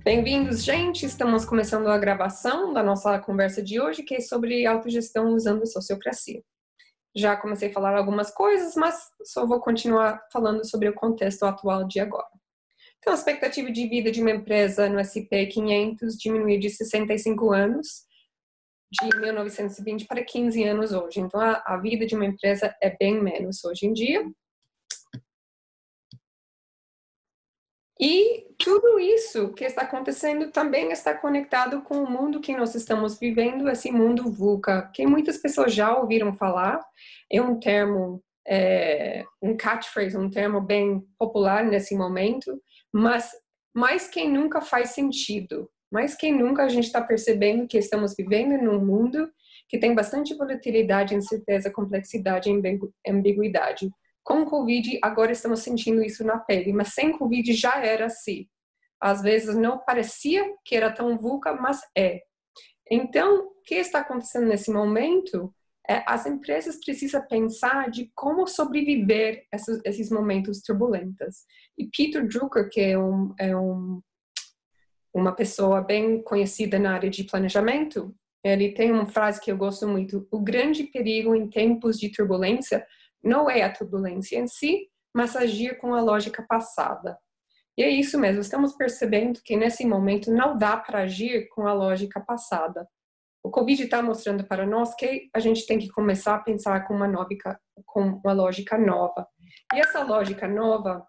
Bem-vindos, gente! Estamos começando a gravação da nossa conversa de hoje, que é sobre autogestão usando sociocracia. Já comecei a falar algumas coisas, mas só vou continuar falando sobre o contexto atual de agora. Então, a expectativa de vida de uma empresa no S&P 500 diminuiu de 65 anos, de 1920 para 15 anos hoje. Então, a vida de uma empresa é bem menos hoje em dia. E tudo isso que está acontecendo também está conectado com o mundo que nós estamos vivendo, esse mundo VUCA, que muitas pessoas já ouviram falar. É um termo, um catchphrase, um termo bem popular nesse momento, mas mais que nunca faz sentido. Mais que nunca a gente está percebendo que estamos vivendo num mundo que tem bastante volatilidade, incerteza, complexidade e ambiguidade. Com o Covid, agora estamos sentindo isso na pele, mas sem Covid já era assim. Às vezes não parecia que era tão VUCA, mas é. Então, o que está acontecendo nesse momento? As empresas precisam pensar de como sobreviver esses momentos turbulentos. E Peter Drucker, que é uma pessoa bem conhecida na área de planejamento, ele tem uma frase que eu gosto muito: o grande perigo em tempos de turbulência não é a turbulência em si, mas agir com a lógica passada. E é isso mesmo, estamos percebendo que nesse momento não dá para agir com a lógica passada. O Covid está mostrando para nós que a gente tem que começar a pensar com uma lógica nova. E essa lógica nova,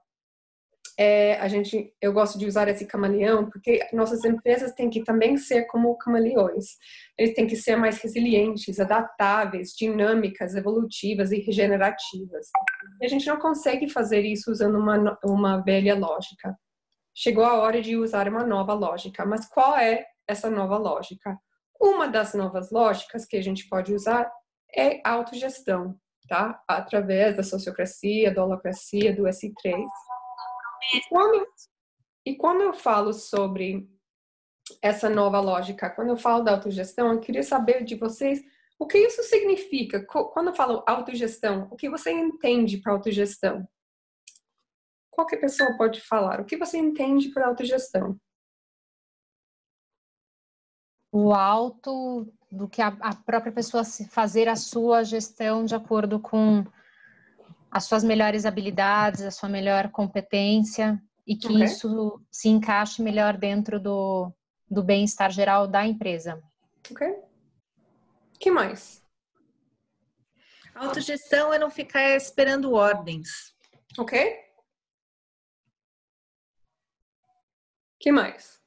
eu gosto de usar esse camaleão, porque nossas empresas têm que também ser como camaleões. Eles têm que ser mais resilientes, adaptáveis, dinâmicas, evolutivas e regenerativas. E a gente não consegue fazer isso usando uma velha lógica. Chegou a hora de usar uma nova lógica. Mas qual é essa nova lógica? Uma das novas lógicas que a gente pode usar é a autogestão, tá? Através da sociocracia, da holacracia, do S3. E quando eu falo sobre essa nova lógica, quando eu falo da autogestão, eu queria saber de vocês o que isso significa. Quando eu falo autogestão, o que você entende por autogestão? Qualquer pessoa pode falar. O que você entende por autogestão? O auto do que a própria pessoa fazer a sua gestão de acordo com as suas melhores habilidades, a sua melhor competência e que isso se encaixe melhor dentro do bem-estar geral da empresa. Ok. O que mais? Autogestão é não ficar esperando ordens. Ok. O que mais?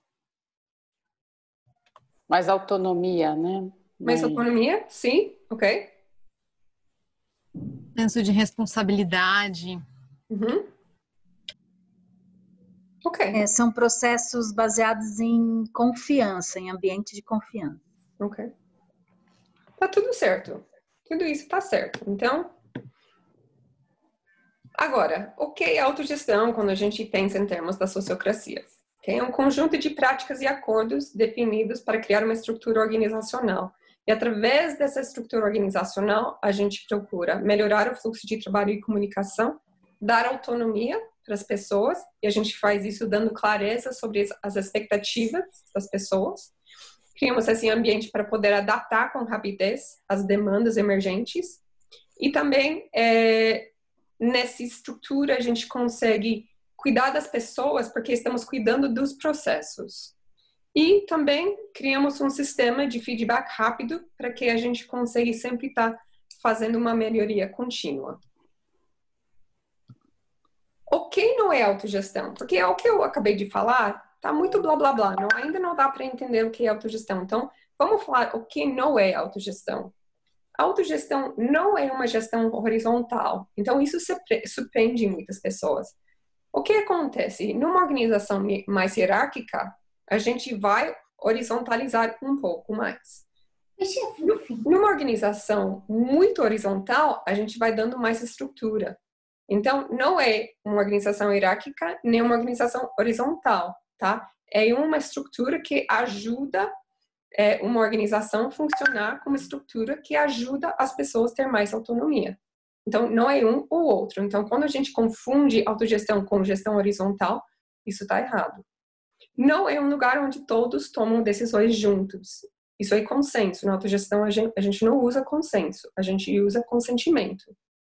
Mais autonomia, né? Mais autonomia? Sim. Ok. Senso de responsabilidade. Uhum. Ok. São processos baseados em confiança, em ambiente de confiança. Ok. Tá tudo certo. Tudo isso tá certo. Então, agora, o que é autogestão quando a gente pensa em termos da sociocracia? É um conjunto de práticas e acordos definidos para criar uma estrutura organizacional. E através dessa estrutura organizacional, a gente procura melhorar o fluxo de trabalho e comunicação, dar autonomia para as pessoas, e a gente faz isso dando clareza sobre as expectativas das pessoas. Criamos esse ambiente para poder adaptar com rapidez as demandas emergentes. E também, nessa estrutura, a gente consegue cuidar das pessoas porque estamos cuidando dos processos. E também criamos um sistema de feedback rápido para que a gente consiga sempre estar fazendo uma melhoria contínua. O que não é autogestão? Porque o que eu acabei de falar tá muito blá blá blá. Ainda não dá para entender o que é autogestão. Então, vamos falar o que não é autogestão. Autogestão não é uma gestão horizontal. Então, isso surpreende muitas pessoas. O que acontece? Numa organização mais hierárquica, a gente vai horizontalizar um pouco mais. Numa organização muito horizontal, a gente vai dando mais estrutura. Então, não é uma organização hierárquica, nem uma organização horizontal, tá? É uma estrutura que ajuda uma organização a funcionar como estrutura que ajuda as pessoas a ter mais autonomia. Então, não é um ou outro. Então, quando a gente confunde autogestão com gestão horizontal, isso está errado. não é um lugar onde todos tomam decisões juntos. Isso é consenso. Na autogestão, a gente não usa consenso, a gente usa consentimento.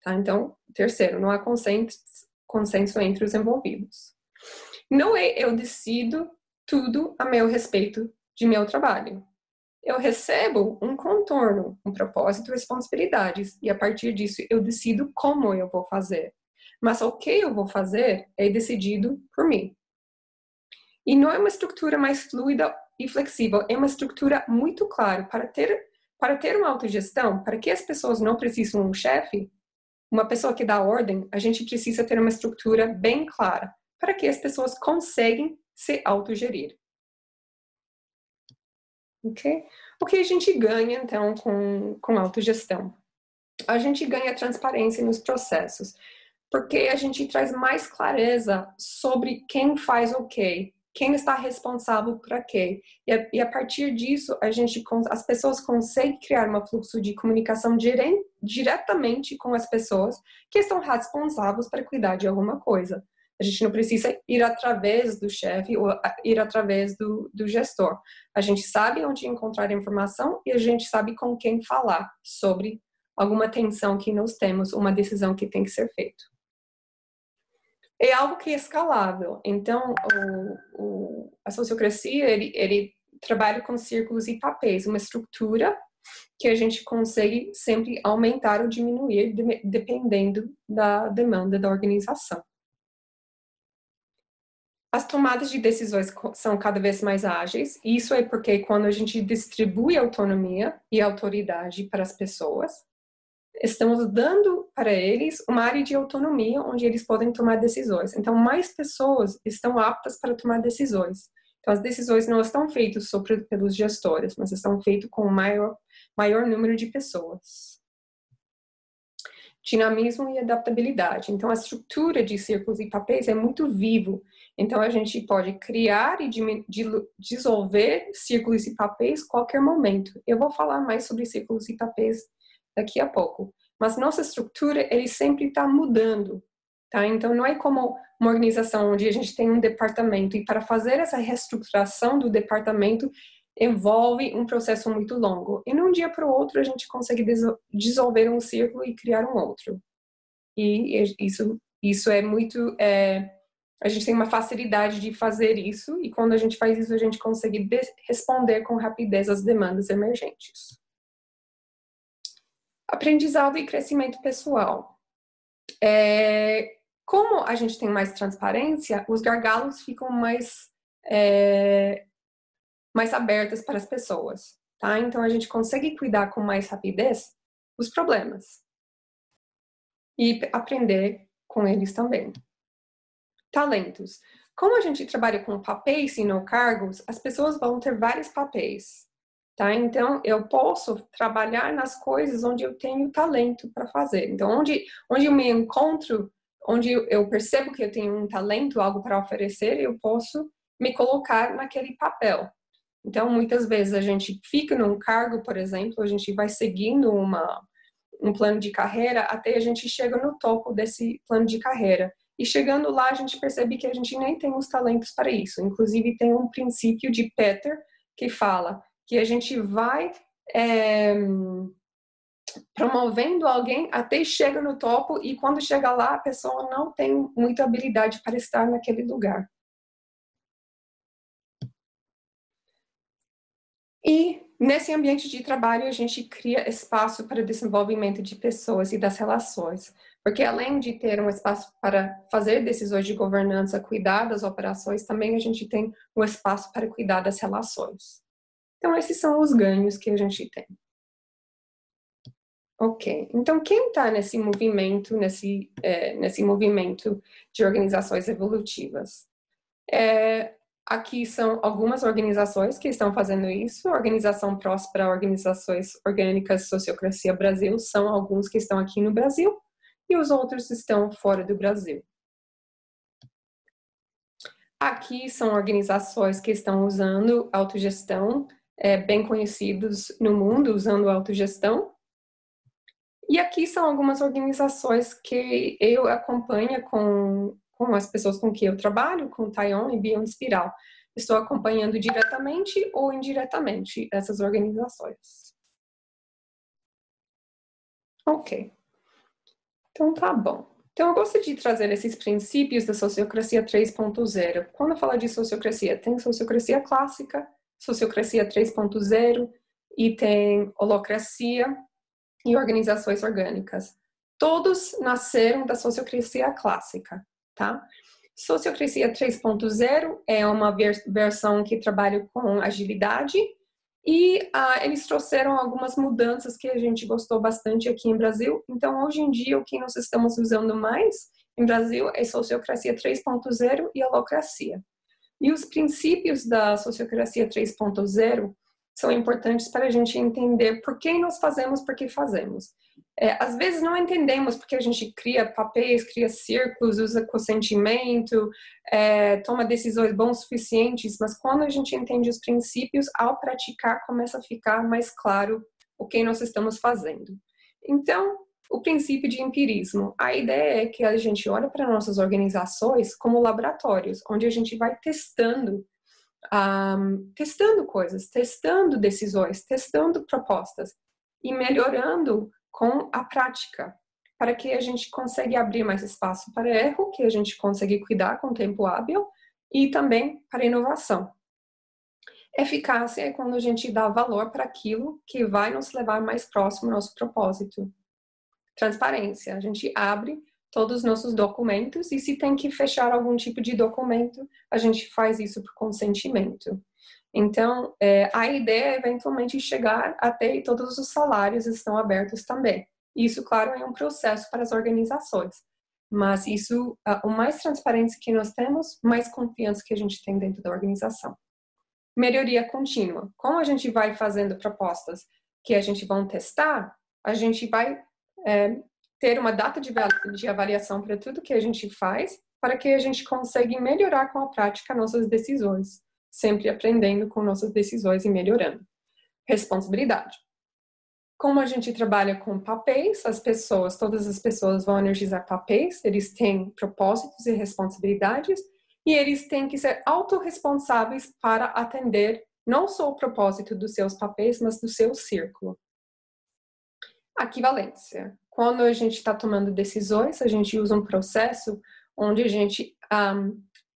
Tá? Então, terceiro, não há consenso entre os envolvidos. Não é eu decido tudo a meu respeito de meu trabalho. Eu recebo um contorno, um propósito, responsabilidades, e a partir disso eu decido como eu vou fazer. Mas o que eu vou fazer é decidido por mim. E não é uma estrutura mais fluida e flexível, é uma estrutura muito clara. Para ter uma autogestão, para que as pessoas não precisam de um chefe, uma pessoa que dá ordem, a gente precisa ter uma estrutura bem clara, para que as pessoas conseguem se autogerir. Ok? O que a gente ganha, então, com autogestão? A gente ganha transparência nos processos, porque a gente traz mais clareza sobre quem faz o quê, quem está responsável por quê. E a partir disso, as pessoas conseguem criar um fluxo de comunicação diretamente com as pessoas que estão responsáveis para cuidar de alguma coisa. A gente não precisa ir através do chefe ou ir através do gestor. A gente sabe onde encontrar informação e a gente sabe com quem falar sobre alguma tensão que nós temos, uma decisão que tem que ser feita. É algo que é escalável. Então, a sociocracia, ele trabalha com círculos e papéis, uma estrutura que a gente consegue sempre aumentar ou diminuir dependendo da demanda da organização. As tomadas de decisões são cada vez mais ágeis. Isso é porque quando a gente distribui autonomia e autoridade para as pessoas, estamos dando para eles uma área de autonomia onde eles podem tomar decisões. Então, mais pessoas estão aptas para tomar decisões. Então, as decisões não estão feitas só pelos gestores, mas estão feitas com o maior número de pessoas. Dinamismo e adaptabilidade. Então, a estrutura de círculos e papéis é muito vivo. Então, a gente pode criar e dissolver círculos e papéis a qualquer momento. Eu vou falar mais sobre círculos e papéis daqui a pouco. Mas nossa estrutura, ele sempre está mudando. Tá? Então, não é como uma organização onde a gente tem um departamento e para fazer essa reestruturação do departamento envolve um processo muito longo. E de um dia para o outro a gente consegue dissolver um círculo e criar um outro. E isso é muito... a gente tem uma facilidade de fazer isso e quando a gente faz isso a gente consegue responder com rapidez às demandas emergentes. Aprendizado e crescimento pessoal. Como a gente tem mais transparência, os gargalos ficam mais abertos para as pessoas, tá? Então, a gente consegue cuidar com mais rapidez os problemas e aprender com eles também. Talentos. Como a gente trabalha com papéis e não cargos, as pessoas vão ter vários papéis, tá? Então, eu posso trabalhar nas coisas onde eu tenho talento para fazer. Então, onde eu me encontro, onde eu percebo que eu tenho um talento, algo para oferecer, eu posso me colocar naquele papel. Então, muitas vezes a gente fica num cargo, por exemplo, a gente vai seguindo um plano de carreira até a gente chega no topo desse plano de carreira. E chegando lá, a gente percebe que a gente nem tem os talentos para isso. Inclusive, tem um princípio de Peter que fala que a gente vai promovendo alguém até chega no topo e quando chega lá, a pessoa não tem muita habilidade para estar naquele lugar. E nesse ambiente de trabalho, a gente cria espaço para o desenvolvimento de pessoas e das relações. Porque além de ter um espaço para fazer decisões de governança, cuidar das operações, também a gente tem um espaço para cuidar das relações. Então, esses são os ganhos que a gente tem. Ok, então quem está nesse movimento, nesse movimento de organizações evolutivas? Aqui são algumas organizações que estão fazendo isso. Organização Próspera, Organizações Orgânicas, Sociocracia Brasil, são alguns que estão aqui no Brasil e os outros estão fora do Brasil. Aqui são organizações que estão usando autogestão, bem conhecidos no mundo, usando autogestão. E aqui são algumas organizações que eu acompanho com as pessoas com quem eu trabalho, com Tayon e Bioinspiral. estou acompanhando diretamente ou indiretamente essas organizações. Ok. Então, tá bom. Então, eu gosto de trazer esses princípios da sociocracia 3.0. Quando eu falo de sociocracia, tem sociocracia clássica, sociocracia 3.0 e tem holocracia e organizações orgânicas. Todos nasceram da sociocracia clássica, tá? Sociocracia 3.0 é uma versão que trabalha com agilidade e eles trouxeram algumas mudanças que a gente gostou bastante aqui em Brasil. Então, hoje em dia, o que nós estamos usando mais em Brasil é sociocracia 3.0 e holocracia. E os princípios da sociocracia 3.0 são importantes para a gente entender por que nós fazemos, por que fazemos. Às vezes não entendemos porque a gente cria papéis, cria círculos, usa consentimento, toma decisões bons suficientes, mas quando a gente entende os princípios, ao praticar, começa a ficar mais claro o que nós estamos fazendo. Então, o princípio de empirismo. A ideia é que a gente olha para nossas organizações como laboratórios, onde a gente vai testando coisas, testando decisões, testando propostas e melhorando com a prática, para que a gente consiga abrir mais espaço para erro, que a gente consiga cuidar com tempo hábil e também para inovação. Eficácia é quando a gente dá valor para aquilo que vai nos levar mais próximo ao nosso propósito. Transparência, a gente abre todos os nossos documentos e se tem que fechar algum tipo de documento, a gente faz isso por consentimento. Então, a ideia é eventualmente chegar até e todos os salários estão abertos também. Isso, claro, é um processo para as organizações, mas isso, o mais transparência que nós temos, mais confiança que a gente tem dentro da organização. Melhoria contínua. Como a gente vai fazendo propostas que a gente vai testar, a gente vai ter uma data de avaliação para tudo que a gente faz, para que a gente consiga melhorar com a prática nossas decisões, sempre aprendendo com nossas decisões e melhorando. Responsabilidade. Como a gente trabalha com papéis, todas as pessoas vão energizar papéis, eles têm propósitos e responsabilidades, e eles têm que ser autorresponsáveis para atender não só o propósito dos seus papéis, mas do seu círculo. Equivalência. Quando a gente está tomando decisões, a gente usa um processo onde a gente,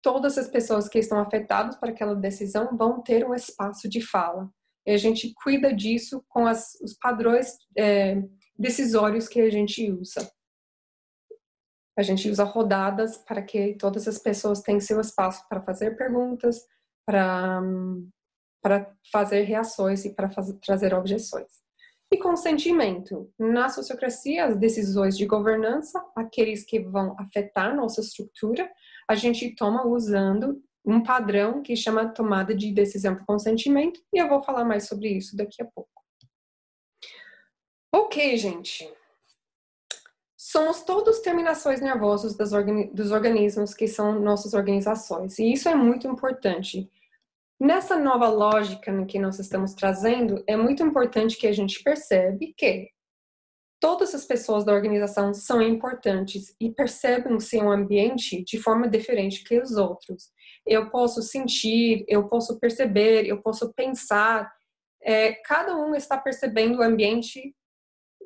todas as pessoas que estão afetadas por aquela decisão vão ter um espaço de fala. E a gente cuida disso com os padrões decisórios que a gente usa. A gente usa rodadas para que todas as pessoas tenham seu espaço para fazer perguntas, para fazer reações e para trazer objeções. E consentimento. Na sociocracia, as decisões de governança, aqueles que vão afetar nossa estrutura, a gente toma usando um padrão que chama tomada de decisão por consentimento, e eu vou falar mais sobre isso daqui a pouco. Ok, gente. Somos todos terminações nervosas dos organismos que são nossas organizações, e isso é muito importante. Nessa nova lógica que nós estamos trazendo, é muito importante que a gente percebe que todas as pessoas da organização são importantes e percebem o seu ambiente de forma diferente que os outros. Eu posso sentir, eu posso perceber, eu posso pensar. Cada um está percebendo o ambiente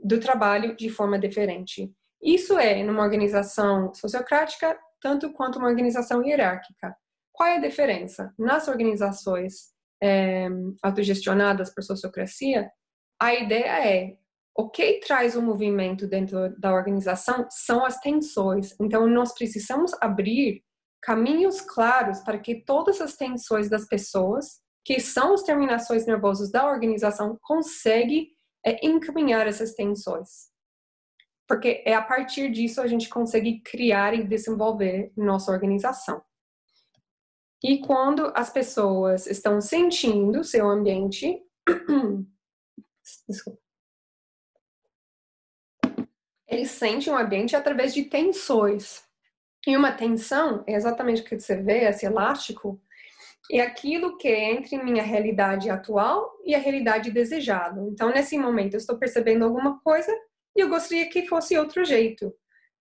do trabalho de forma diferente. Isso é numa organização sociocrática, tanto quanto uma organização hierárquica. Qual é a diferença? Nas organizações autogestionadas por sociocracia, a ideia é o que traz o movimento dentro da organização são as tensões. Então, nós precisamos abrir caminhos claros para que todas as tensões das pessoas, que são as terminações nervosas da organização, conseguem encaminhar essas tensões. Porque é a partir disso a gente consegue criar e desenvolver nossa organização. E quando as pessoas estão sentindo seu ambiente, desculpa, eles sentem o ambiente através de tensões. E uma tensão é exatamente o que você vê, esse elástico, é aquilo que é entre minha realidade atual e a realidade desejada. Então, nesse momento, eu estou percebendo alguma coisa e eu gostaria que fosse outro jeito.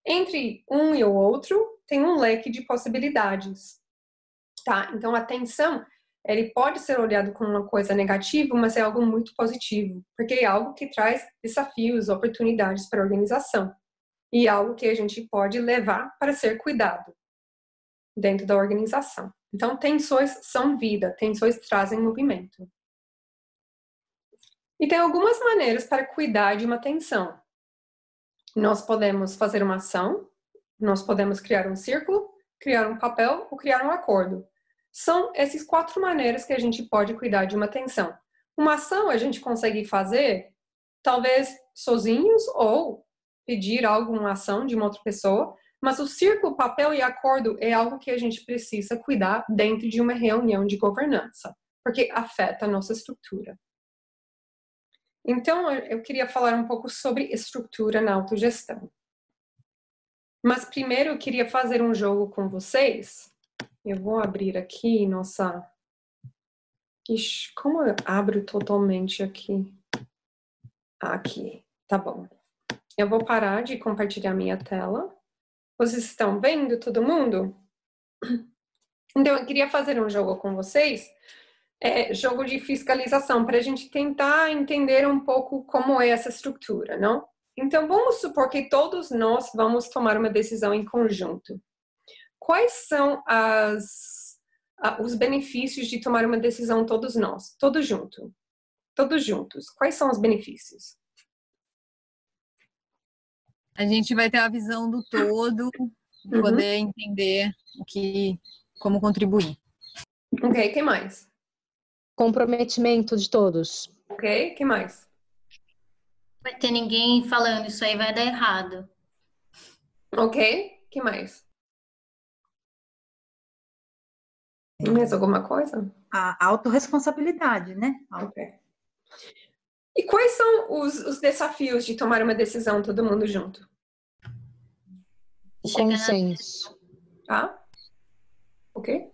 Entre um e o outro, tem um leque de possibilidades. Tá? Então, a tensão ele pode ser olhado como uma coisa negativa, mas é algo muito positivo, porque é algo que traz desafios, oportunidades para a organização e algo que a gente pode levar para ser cuidado dentro da organização. Então, tensões são vida, tensões trazem movimento. E tem algumas maneiras para cuidar de uma tensão. Nós podemos fazer uma ação, nós podemos criar um círculo, criar um papel ou criar um acordo. São essas 4 maneiras que a gente pode cuidar de uma tensão. Uma ação a gente consegue fazer, talvez sozinhos ou pedir alguma ação de uma outra pessoa, mas o círculo, papel e acordo é algo que a gente precisa cuidar dentro de uma reunião de governança, porque afeta a nossa estrutura. Então, eu queria falar um pouco sobre estrutura na autogestão. Mas primeiro eu queria fazer um jogo com vocês. Eu vou abrir aqui nossa... Ixi, como eu abro totalmente aqui? Aqui, tá bom. Eu vou parar de compartilhar minha tela. Vocês estão vendo, todo mundo? Então, eu queria fazer um jogo com vocês. Jogo de fiscalização, para a gente tentar entender um pouco como é essa estrutura, não? Então, vamos supor que todos nós vamos tomar uma decisão em conjunto. Quais são os benefícios de tomar uma decisão todos nós, todos juntos? Quais são os benefícios? A gente vai ter a visão do todo, poder entender como contribuir. Ok, que mais? Comprometimento de todos. Ok, que mais? Vai ter ninguém falando, isso aí vai dar errado. Ok, que mais? Mais alguma coisa? A autorresponsabilidade, né? Ok. E quais são os desafios de tomar uma decisão todo mundo junto? O consenso. Tá? Ok?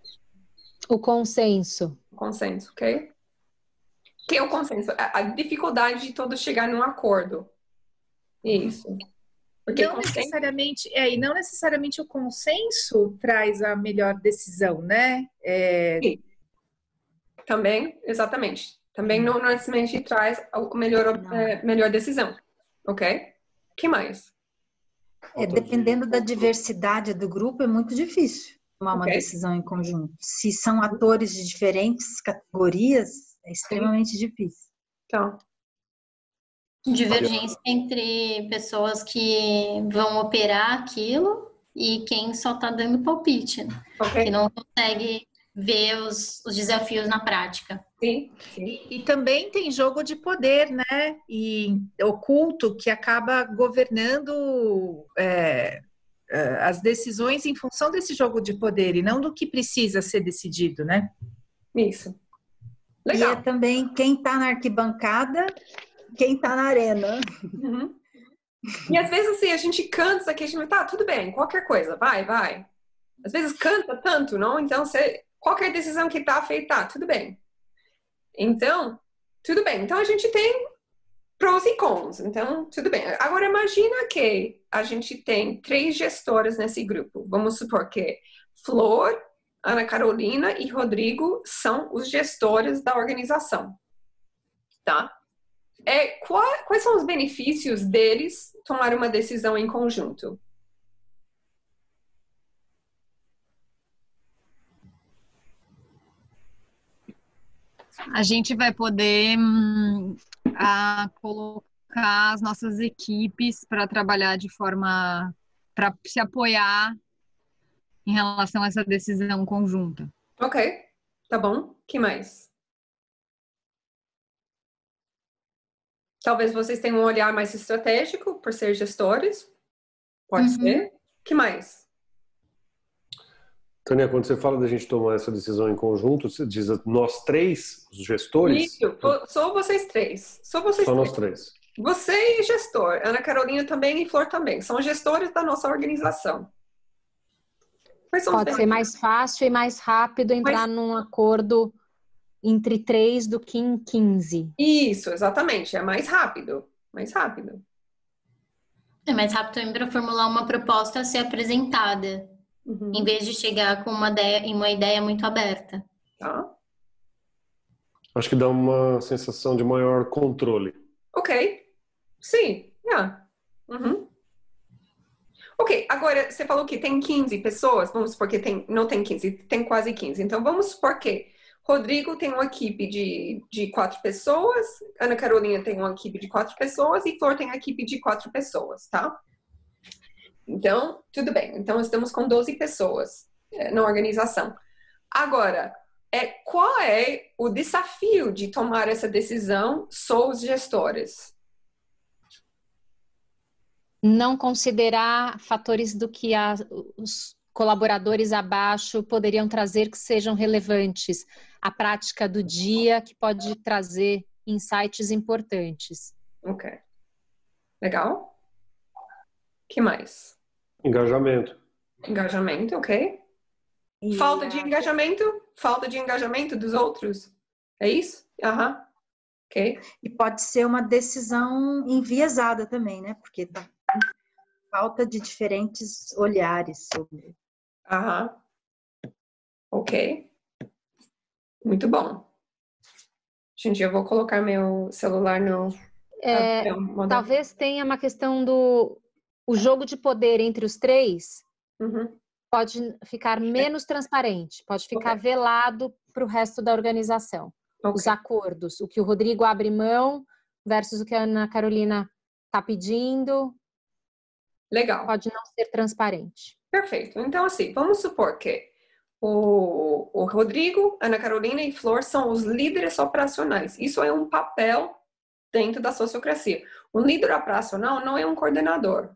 O consenso. Consenso, ok? O que é o consenso? A dificuldade de todos chegar num acordo. Isso. Porque Não necessariamente, e não necessariamente o consenso traz a melhor decisão, né? Sim. Também, exatamente. Também não necessariamente traz a melhor decisão. Ok? O que mais? Dependendo da diversidade do grupo, é muito difícil tomar uma decisão em conjunto. Se são atores de diferentes categorias, é extremamente difícil. Então. Divergência entre pessoas que vão operar aquilo e quem só está dando palpite, né? Que não consegue ver os desafios na prática. Sim. E também tem jogo de poder, né? E oculto que acaba governando as decisões em função desse jogo de poder e não do que precisa ser decidido, né? Isso. Legal. E é também quem está na arquibancada, quem está na arena. Uhum. E às vezes assim, a gente cansa que a gente tá, tudo bem, qualquer coisa, vai. Às vezes cansa tanto, não? Então, qualquer decisão que tá feita, tudo bem. Então, tudo bem. Então, a gente tem prós e cons. Então, tudo bem. Agora, imagina que a gente tem 3 gestoras nesse grupo. Vamos supor que Flor, Ana Carolina e Rodrigo são os gestores da organização. Tá? Quais são os benefícios deles tomar uma decisão em conjunto? A gente vai poder colocar as nossas equipes para trabalhar de forma para se apoiar em relação a essa decisão conjunta. Ok, tá bom. Que mais? Talvez vocês tenham um olhar mais estratégico por ser gestores. Pode ser. Que mais? Tânia, quando você fala da gente tomar essa decisão em conjunto, você diz nós 3, os gestores? Isso, só vocês 3. Só nós 3. Você e gestor. Ana Carolina também e Flor também. São gestores da nossa organização. Pode ser mais fácil e mais rápido entrar num acordo entre 3 do que em 15. Isso, exatamente. É mais rápido. Mais rápido. É mais rápido também para formular uma proposta a ser apresentada, em vez de chegar com uma ideia muito aberta. Tá. Acho que dá uma sensação de maior controle. Ok. Sim. Yeah. Uhum. Ok, agora você falou que tem 15 pessoas, vamos supor que não tem 15, tem quase 15. Então vamos supor que Rodrigo tem uma equipe de 4 pessoas, Ana Carolina tem uma equipe de 4 pessoas e Flor tem uma equipe de 4 pessoas, tá? Então, tudo bem. Então estamos com 12 pessoas na organização. Agora, qual é o desafio de tomar essa decisão sobre os gestores? Não considerar fatores do que os colaboradores abaixo poderiam trazer que sejam relevantes à prática do dia, que pode trazer insights importantes. Ok. Legal. Que mais? Engajamento. Engajamento, ok. Falta de engajamento? Falta de engajamento dos outros? É isso? Aham. Ok. E pode ser uma decisão enviesada também, né? Porque falta de diferentes olhares sobre. Aham. Ok. Muito bom. Gente, eu vou colocar meu celular no... Talvez tenha uma questão o jogo de poder entre os três pode ficar menos transparente, pode ficar velado para o resto da organização. Os acordos, o que o Rodrigo abre mão versus o que a Ana Carolina está pedindo. Legal. Pode não ser transparente. Perfeito. Então, assim, vamos supor que o Rodrigo, Ana Carolina e Flor são os líderes operacionais. Isso é um papel dentro da sociocracia. Um líder operacional não é um coordenador,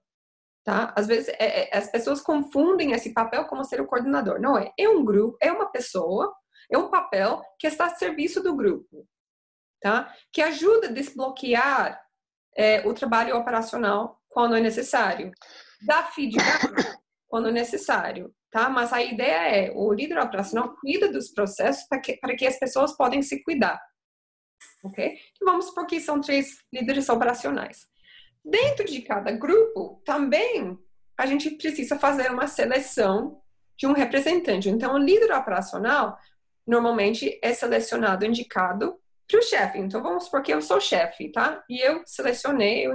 tá? Às vezes, as pessoas confundem esse papel como ser o coordenador. Não é. É um grupo, é uma pessoa, é um papel que está a serviço do grupo, tá? Que ajuda a desbloquear o trabalho operacional quando é necessário. Dá feedback quando é necessário, tá? Mas a ideia o líder operacional cuida dos processos para que as pessoas podem se cuidar. Ok? Então, vamos supor que são 3 líderes operacionais. Dentro de cada grupo, também, a gente precisa fazer uma seleção de um representante. Então, o líder operacional, normalmente, é selecionado, indicado para o chefe. Então, vamos supor que eu sou chefe, tá? E eu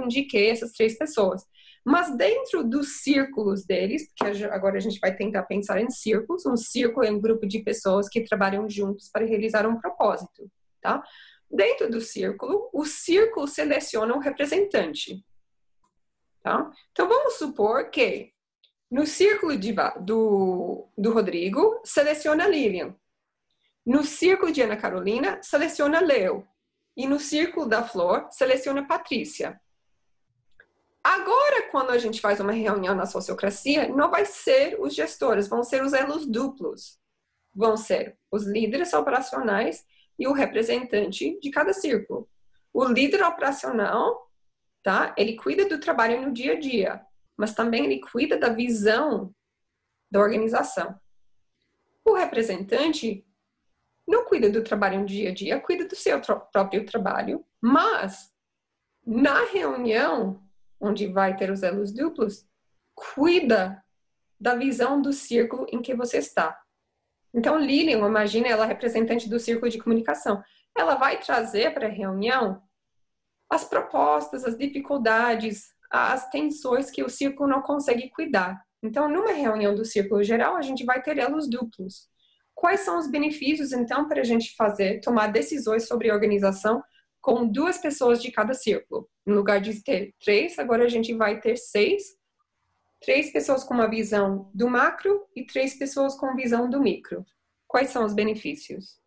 indiquei essas 3 pessoas. Mas dentro dos círculos deles, porque agora a gente vai tentar pensar em círculos, um círculo é um grupo de pessoas que trabalham juntos para realizar um propósito, tá? Dentro do círculo, o círculo seleciona um representante, tá? Então, vamos supor que no círculo do Rodrigo, seleciona Lilian. No círculo de Ana Carolina, seleciona Leo. E no círculo da Flor, seleciona Patrícia. Agora, quando a gente faz uma reunião na sociocracia, não vai ser os gestores, vão ser os elos duplos. Vão ser os líderes operacionais e o representante de cada círculo. O líder operacional, tá? Ele cuida do trabalho no dia a dia, mas também ele cuida da visão da organização. O representante não cuida do trabalho no dia a dia, cuida do seu próprio trabalho, mas na reunião, onde vai ter os elos duplos, cuida da visão do círculo em que você está. Então, Lilian, imagina ela representante do círculo de comunicação. Ela vai trazer para a reunião as propostas, as dificuldades, as tensões que o círculo não consegue cuidar. Então, numa reunião do círculo geral, a gente vai ter elos duplos. Quais são os benefícios, então, para a gente tomar decisões sobre a organização com 2 pessoas de cada círculo? No lugar de ter 3, agora a gente vai ter 6. 3 pessoas com uma visão do macro e 3 pessoas com visão do micro. Quais são os benefícios?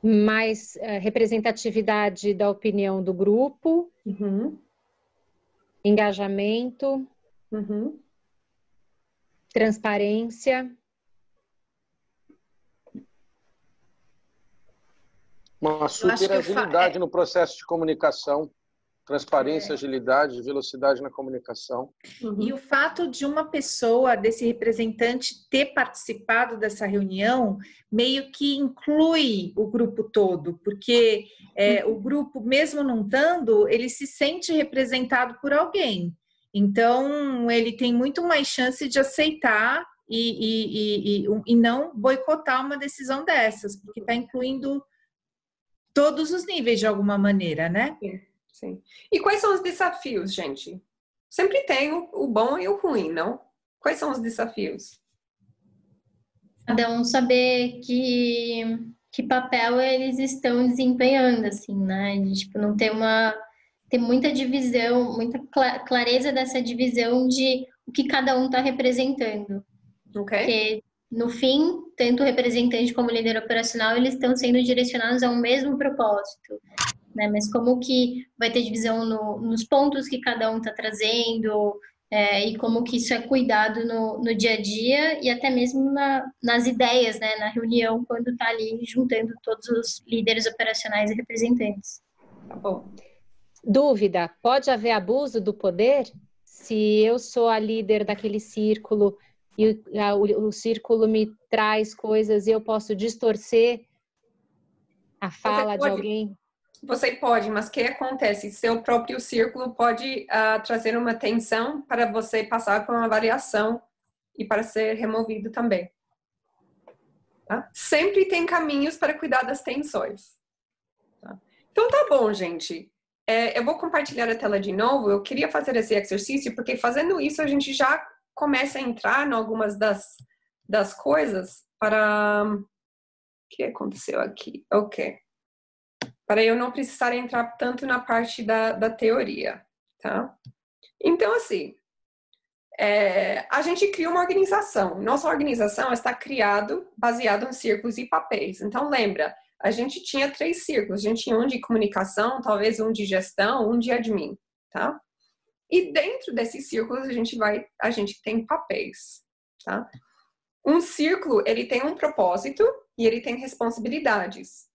Mais representatividade da opinião do grupo, engajamento, transparência. Uma super agilidade no processo de comunicação. Transparência, agilidade, velocidade na comunicação. E o fato de uma pessoa, desse representante, ter participado dessa reunião, meio que inclui o grupo todo, porque o grupo, mesmo não estando, ele se sente representado por alguém. Então, ele tem muito mais chance de aceitar e não boicotar uma decisão dessas, porque está incluindo todos os níveis de alguma maneira, né? Sim, sim. E quais são os desafios, gente? Sempre tem o bom e o ruim, não? Quais são os desafios? Cada um saber que papel eles estão desempenhando, assim, né? Tipo, não ter tem muita divisão, muita clareza dessa divisão de o que cada um está representando. Ok. Porque, no fim, tanto o representante como o líder operacional, eles estão sendo direcionados ao mesmo propósito, né? Mas como que vai ter divisão nos pontos que cada um está trazendo, e como que isso é cuidado no dia a dia e até mesmo nas ideias, né? Na reunião, quando está ali juntando todos os líderes operacionais e representantes. Tá bom. Dúvida, pode haver abuso do poder? Se eu sou a líder daquele círculo e o círculo me traz coisas e eu posso distorcer a fala de alguém? Você pode, mas o que acontece? Seu próprio círculo pode trazer uma tensão para você passar por uma variação e para ser removido também. Tá? Sempre tem caminhos para cuidar das tensões. Tá? Então tá bom, gente. Eu vou compartilhar a tela de novo. Eu queria fazer esse exercício porque fazendo isso a gente já começa a entrar em algumas das coisas para... O que aconteceu aqui? Ok. Para eu não precisar entrar tanto na parte da teoria, tá? Então, assim, a gente cria uma organização. Nossa organização está baseada em círculos e papéis. Então, lembra, a gente tinha 3 círculos. A gente tinha um de comunicação, talvez um de gestão, um de admin, tá? E dentro desses círculos, a gente tem papéis, tá? Um círculo, ele tem um propósito e ele tem responsabilidades.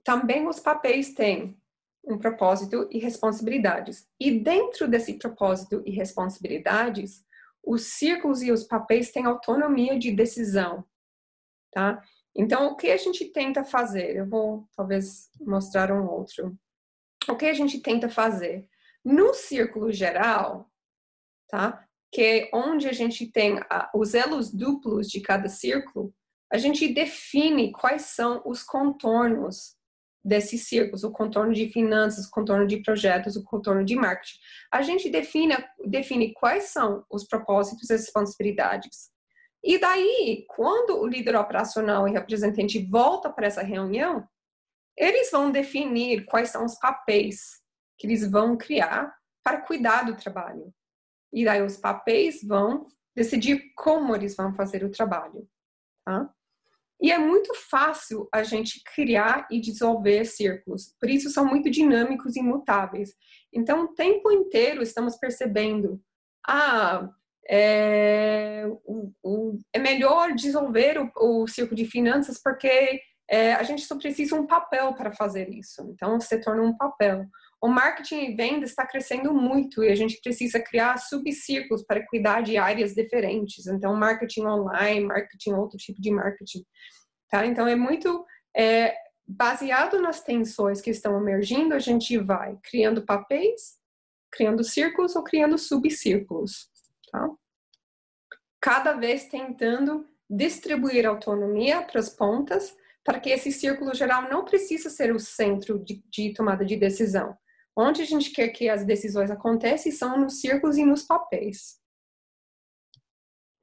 Também os papéis têm um propósito e responsabilidades. E dentro desse propósito e responsabilidades, os círculos e os papéis têm autonomia de decisão, tá? Então, o que a gente tenta fazer? Eu vou, talvez, mostrar um outro. O que a gente tenta fazer? No círculo geral, tá? Que é onde a gente tem os elos duplos de cada círculo, a gente define quais são os contornos desses círculos, o contorno de finanças, o contorno de projetos, o contorno de marketing. A gente define quais são os propósitos e as responsabilidades. E daí, quando o líder operacional e representante volta para essa reunião, eles vão definir quais são os papéis que eles vão criar para cuidar do trabalho. E daí os papéis vão decidir como eles vão fazer o trabalho. Tá? E é muito fácil a gente criar e dissolver círculos. Por isso são muito dinâmicos e imutáveis. Então, o tempo inteiro estamos percebendo é melhor dissolver o círculo de finanças porque a gente só precisa um papel para fazer isso. Então, se torna um papel. O marketing e venda está crescendo muito e a gente precisa criar subcírculos para cuidar de áreas diferentes. Então, marketing online, marketing, outro tipo de marketing. Tá? Então, é muito baseado nas tensões que estão emergindo, a gente vai criando papéis, criando círculos ou criando subcírculos. Tá? Cada vez tentando distribuir autonomia para as pontas, para que esse círculo geral não precisa ser o centro de tomada de decisão. Onde a gente quer que as decisões aconteçam são nos círculos e nos papéis.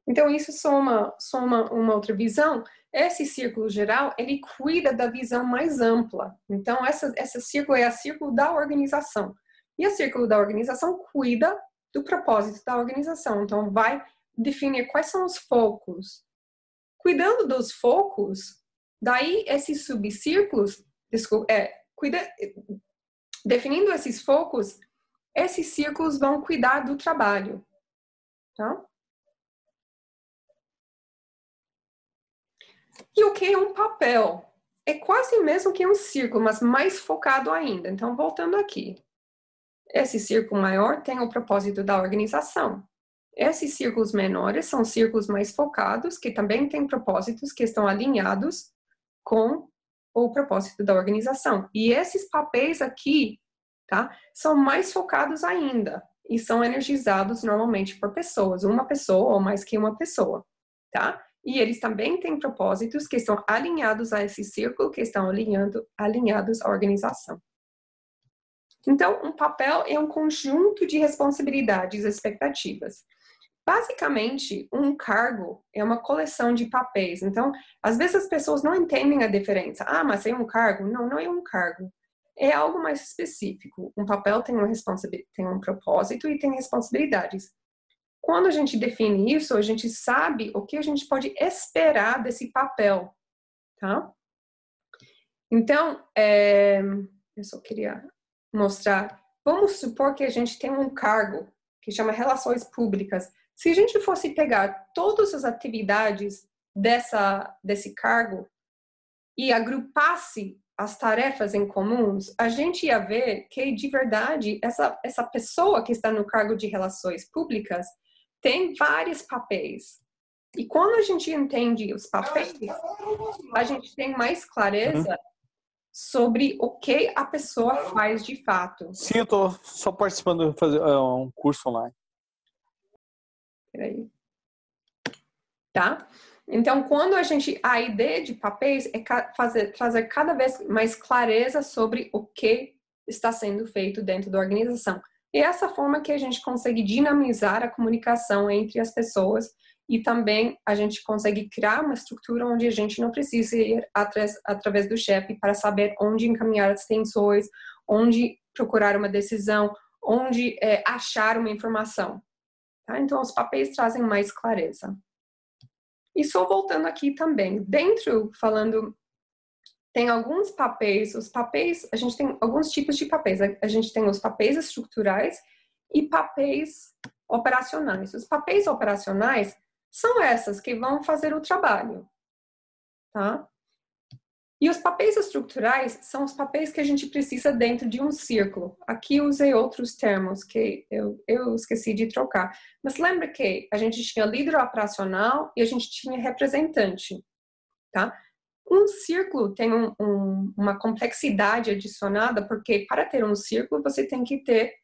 Então, isso soma uma outra visão. Esse círculo geral, ele cuida da visão mais ampla. Então, esse círculo é o círculo da organização. E o círculo da organização cuida do propósito da organização. Então, vai definir quais são os focos. Cuidando dos focos, daí esses subcírculos, definindo esses focos, esses círculos vão cuidar do trabalho. Tá? E o que é um papel? É quase o mesmo que um círculo, mas mais focado ainda. Então, voltando aqui. Esse círculo maior tem o propósito da organização. Esses círculos menores são círculos mais focados, que também têm propósitos que estão alinhados com o propósito da organização. E esses papéis aqui, tá, são mais focados ainda. e são energizados normalmente por pessoas, uma pessoa ou mais que uma pessoa, tá? E eles também têm propósitos que estão alinhados a esse círculo, que estão alinhados à organização. Então, um papel é um conjunto de responsabilidades e expectativas. Basicamente, um cargo é uma coleção de papéis. Então, às vezes as pessoas não entendem a diferença. Ah, mas é um cargo? Não, não é um cargo. É algo mais específico. Um papel tem um propósito e tem responsabilidades. Quando a gente define isso, a gente sabe o que a gente pode esperar desse papel, tá? Então, eu só queria mostrar. Vamos supor que a gente tem um cargo que chama Relações Públicas. Se a gente fosse pegar todas as atividades desse cargo e agrupasse as tarefas em comuns, a gente ia ver que, de verdade, essa pessoa que está no cargo de Relações Públicas tem vários papéis. E quando a gente entende os papéis, a gente tem mais clareza sobre o que a pessoa faz de fato. Sim, eu estou só participando de fazer um curso online. Peraí. Tá? Então, a ideia de papéis é trazer cada vez mais clareza sobre o que está sendo feito dentro da organização. E essa forma que a gente consegue dinamizar a comunicação entre as pessoas e também a gente consegue criar uma estrutura onde a gente não precisa ir através do chefe para saber onde encaminhar as tensões, onde procurar uma decisão, onde achar uma informação. Tá? Então, os papéis trazem mais clareza. E só voltando aqui também, tem alguns papéis, a gente tem alguns tipos de papéis. A gente tem os papéis estruturais e papéis operacionais. Os papéis operacionais são essas que vão fazer o trabalho, tá? E os papéis estruturais são os papéis que a gente precisa dentro de um círculo. Aqui usei outros termos que eu esqueci de trocar. Mas lembra que a gente tinha líder operacional e a gente tinha representante, tá? Um círculo tem uma complexidade adicionada, porque para ter um círculo você tem que ter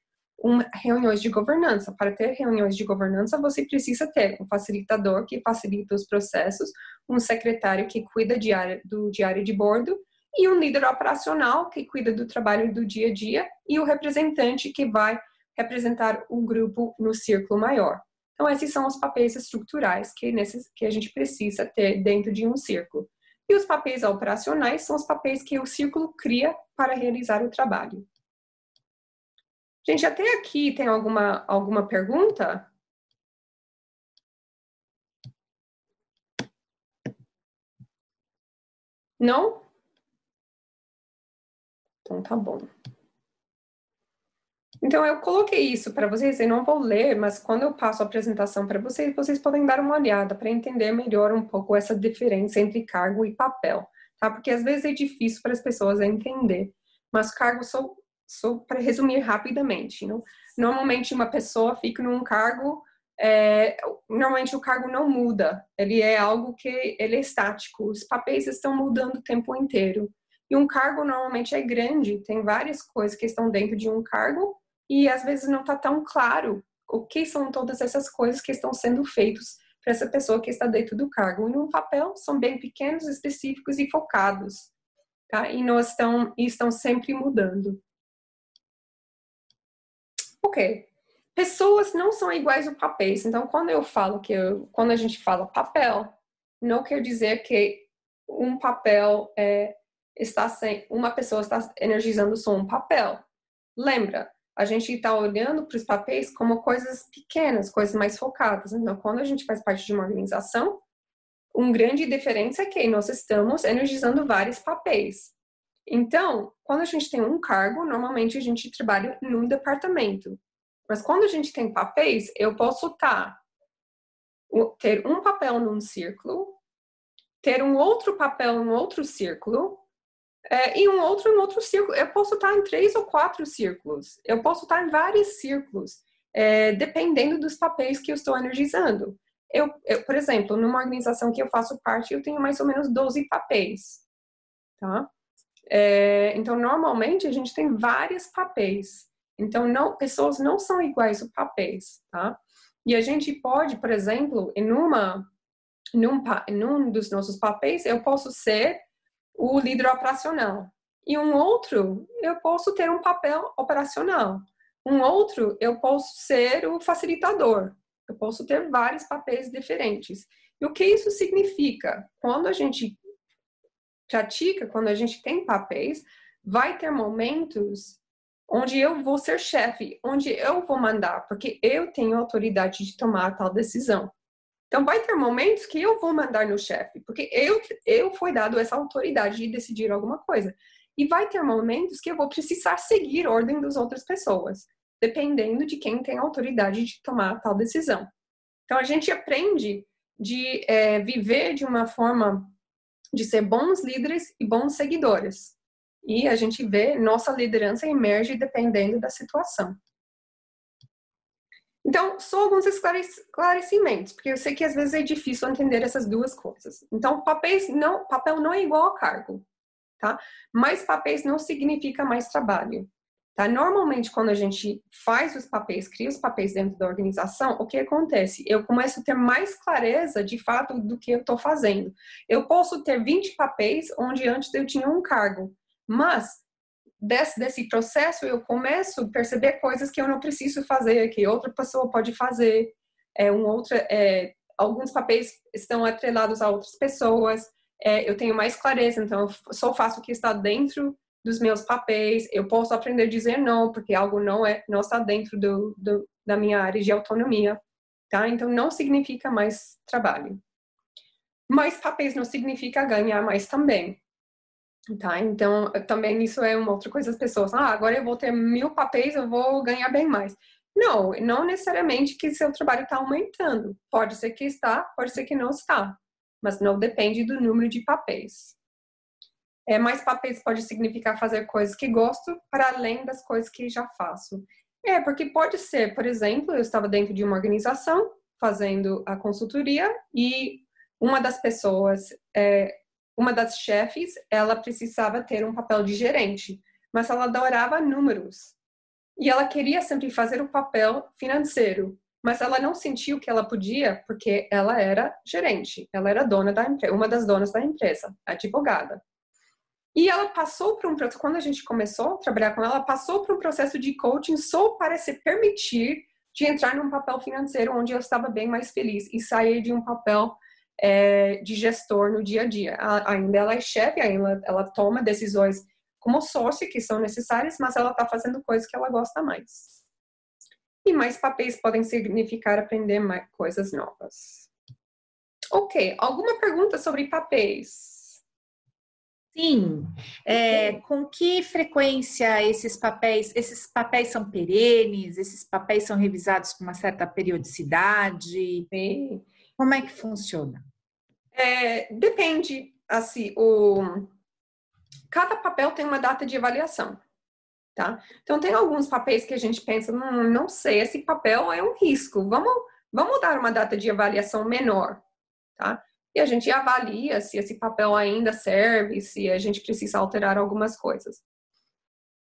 reuniões de governança. Para ter reuniões de governança, você precisa ter um facilitador que facilita os processos, um secretário que cuida do diário de bordo e um líder operacional que cuida do trabalho do dia a dia e o representante que vai representar o grupo no círculo maior. Então, esses são os papéis estruturais que a gente precisa ter dentro de um círculo. E os papéis operacionais são os papéis que o círculo cria para realizar o trabalho. Gente, até aqui tem alguma pergunta? Não? Então tá bom. Então eu coloquei isso para vocês, eu não vou ler, mas quando eu passo a apresentação para vocês, vocês podem dar uma olhada para entender melhor um pouco essa diferença entre cargo e papel, tá? Porque às vezes é difícil para as pessoas entender, mas cargo só para resumir rapidamente, não? Normalmente uma pessoa fica num cargo, normalmente o cargo não muda, ele é algo que ele é estático, os papéis estão mudando o tempo inteiro. E um cargo normalmente é grande, tem várias coisas que estão dentro de um cargo e às vezes não está tão claro o que são todas essas coisas que estão sendo feitas para essa pessoa que está dentro do cargo. E num papel são bem pequenos, específicos e focados, tá? E estão sempre mudando. Ok. Pessoas não são iguais a papéis. Então, quando eu falo quando a gente fala papel, não quer dizer que um papel uma pessoa está energizando só um papel. Lembra, a gente está olhando para os papéis como coisas pequenas, coisas mais focadas. Então, quando a gente faz parte de uma organização, uma grande diferença é que nós estamos energizando vários papéis. Então, quando a gente tem um cargo, normalmente a gente trabalha num departamento. Mas quando a gente tem papéis, eu posso ter um papel num círculo, ter um outro papel em outro círculo, e um outro em outro círculo. Eu posso estar em 3 ou 4 círculos. Eu posso estar em vários círculos, dependendo dos papéis que eu estou energizando. Eu, por exemplo, numa organização que eu faço parte, eu tenho mais ou menos 12 papéis. Tá? Então, normalmente, a gente tem vários papéis. Então, não, pessoas não são iguais aos papéis, tá? E a gente pode, por exemplo, num dos nossos papéis, eu posso ser o líder operacional. E um outro, eu posso ter um papel operacional. Um outro, eu posso ser o facilitador. Eu posso ter vários papéis diferentes. E o que isso significa? Quando a gente pratica, quando a gente tem papéis, vai ter momentos onde eu vou ser chefe, onde eu vou mandar, porque eu tenho autoridade de tomar tal decisão. Então, vai ter momentos que eu vou mandar no chefe, porque eu fui dado essa autoridade de decidir alguma coisa. E vai ter momentos que eu vou precisar seguir a ordem das outras pessoas, dependendo de quem tem a autoridade de tomar tal decisão. Então, a gente aprende de viver de uma forma de ser bons líderes e bons seguidores. E a gente vê nossa liderança emerge dependendo da situação. Então, só alguns esclarecimentos, porque eu sei que às vezes é difícil entender essas duas coisas. Então, papel não é igual a cargo, tá? Mais papéis não significa mais trabalho, tá? Normalmente, quando a gente faz os papéis, cria os papéis dentro da organização, o que acontece? Eu começo a ter mais clareza, de fato, do que eu estou fazendo. Eu posso ter 20 papéis, onde antes eu tinha um cargo, mas desse processo eu começo a perceber coisas que eu não preciso fazer, que outra pessoa pode fazer. Alguns papéis estão atrelados a outras pessoas. Eu tenho mais clareza, então eu só faço o que está dentro dos meus papéis. Eu posso aprender a dizer não, porque algo não está dentro da minha área de autonomia, tá? Então não significa mais trabalho. Mais papéis não significa ganhar mais também. Tá, então também isso é uma outra coisa, as pessoas, agora eu vou ter 1000 papéis, eu vou ganhar bem mais. Não necessariamente que seu trabalho está aumentando. Pode ser que está, pode ser que não está, mas não depende do número de papéis. Mais papéis pode significar fazer coisas que gosto para além das coisas que já faço. Porque pode ser, por exemplo, eu estava dentro de uma organização fazendo a consultoria e uma das pessoas uma das chefes, ela precisava ter um papel de gerente, mas ela adorava números. E ela queria sempre fazer o papel financeiro, mas ela não sentiu que ela podia, porque ela era gerente, ela era dona da empresa, uma das donas da empresa, advogada. E ela passou por um processo, quando a gente começou a trabalhar com ela, passou por um processo de coaching só para se permitir de entrar num papel financeiro onde eu estava bem mais feliz e sair de um papel de gestor no dia a dia. Ainda ela é chefe, ainda ela toma decisões como sócia que são necessárias, mas ela está fazendo coisas que ela gosta mais. E mais papéis podem significar aprender mais coisas novas. Ok, alguma pergunta sobre papéis? Sim. Com que frequência esses papéis são perenes? Esses papéis são revisados com uma certa periodicidade? Sim. Como é que funciona? Depende, assim, cada papel tem uma data de avaliação, tá? Então, tem alguns papéis que a gente pensa, não sei, esse papel é um risco, vamos dar uma data de avaliação menor, tá? E a gente avalia se esse papel ainda serve, se a gente precisa alterar algumas coisas.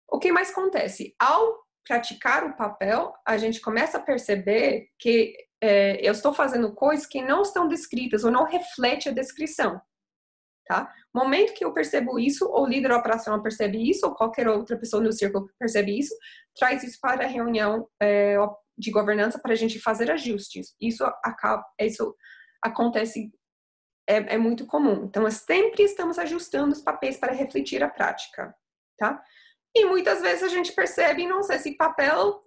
O que mais acontece? Ao praticar o papel, a gente começa a perceber que eu estou fazendo coisas que não estão descritas ou não refletem a descrição, tá? No momento que eu percebo isso, ou o líder operacional percebe isso, ou qualquer outra pessoa no círculo percebe isso, traz isso para a reunião de governança para a gente fazer ajustes. Isso acontece, é muito comum. Então, sempre estamos ajustando os papéis para refletir a prática, tá? E muitas vezes a gente percebe, nossa, esse papel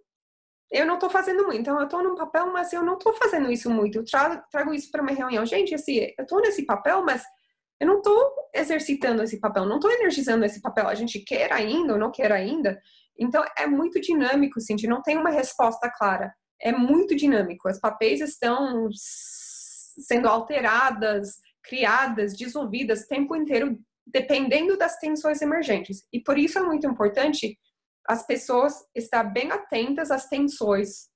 eu não estou fazendo muito. Então, eu estou num papel, mas eu não estou fazendo isso muito. Eu trago isso para uma reunião. Gente, assim, eu estou nesse papel, mas eu não estou exercitando esse papel, não estou energizando esse papel. A gente quer ainda ou não quer ainda. Então, é muito dinâmico, Cintia. Não tem uma resposta clara. É muito dinâmico. Os papéis estão sendo alteradas, criadas, dissolvidas o tempo inteiro, dependendo das tensões emergentes. E por isso é muito importante as pessoas estar bem atentas às tensões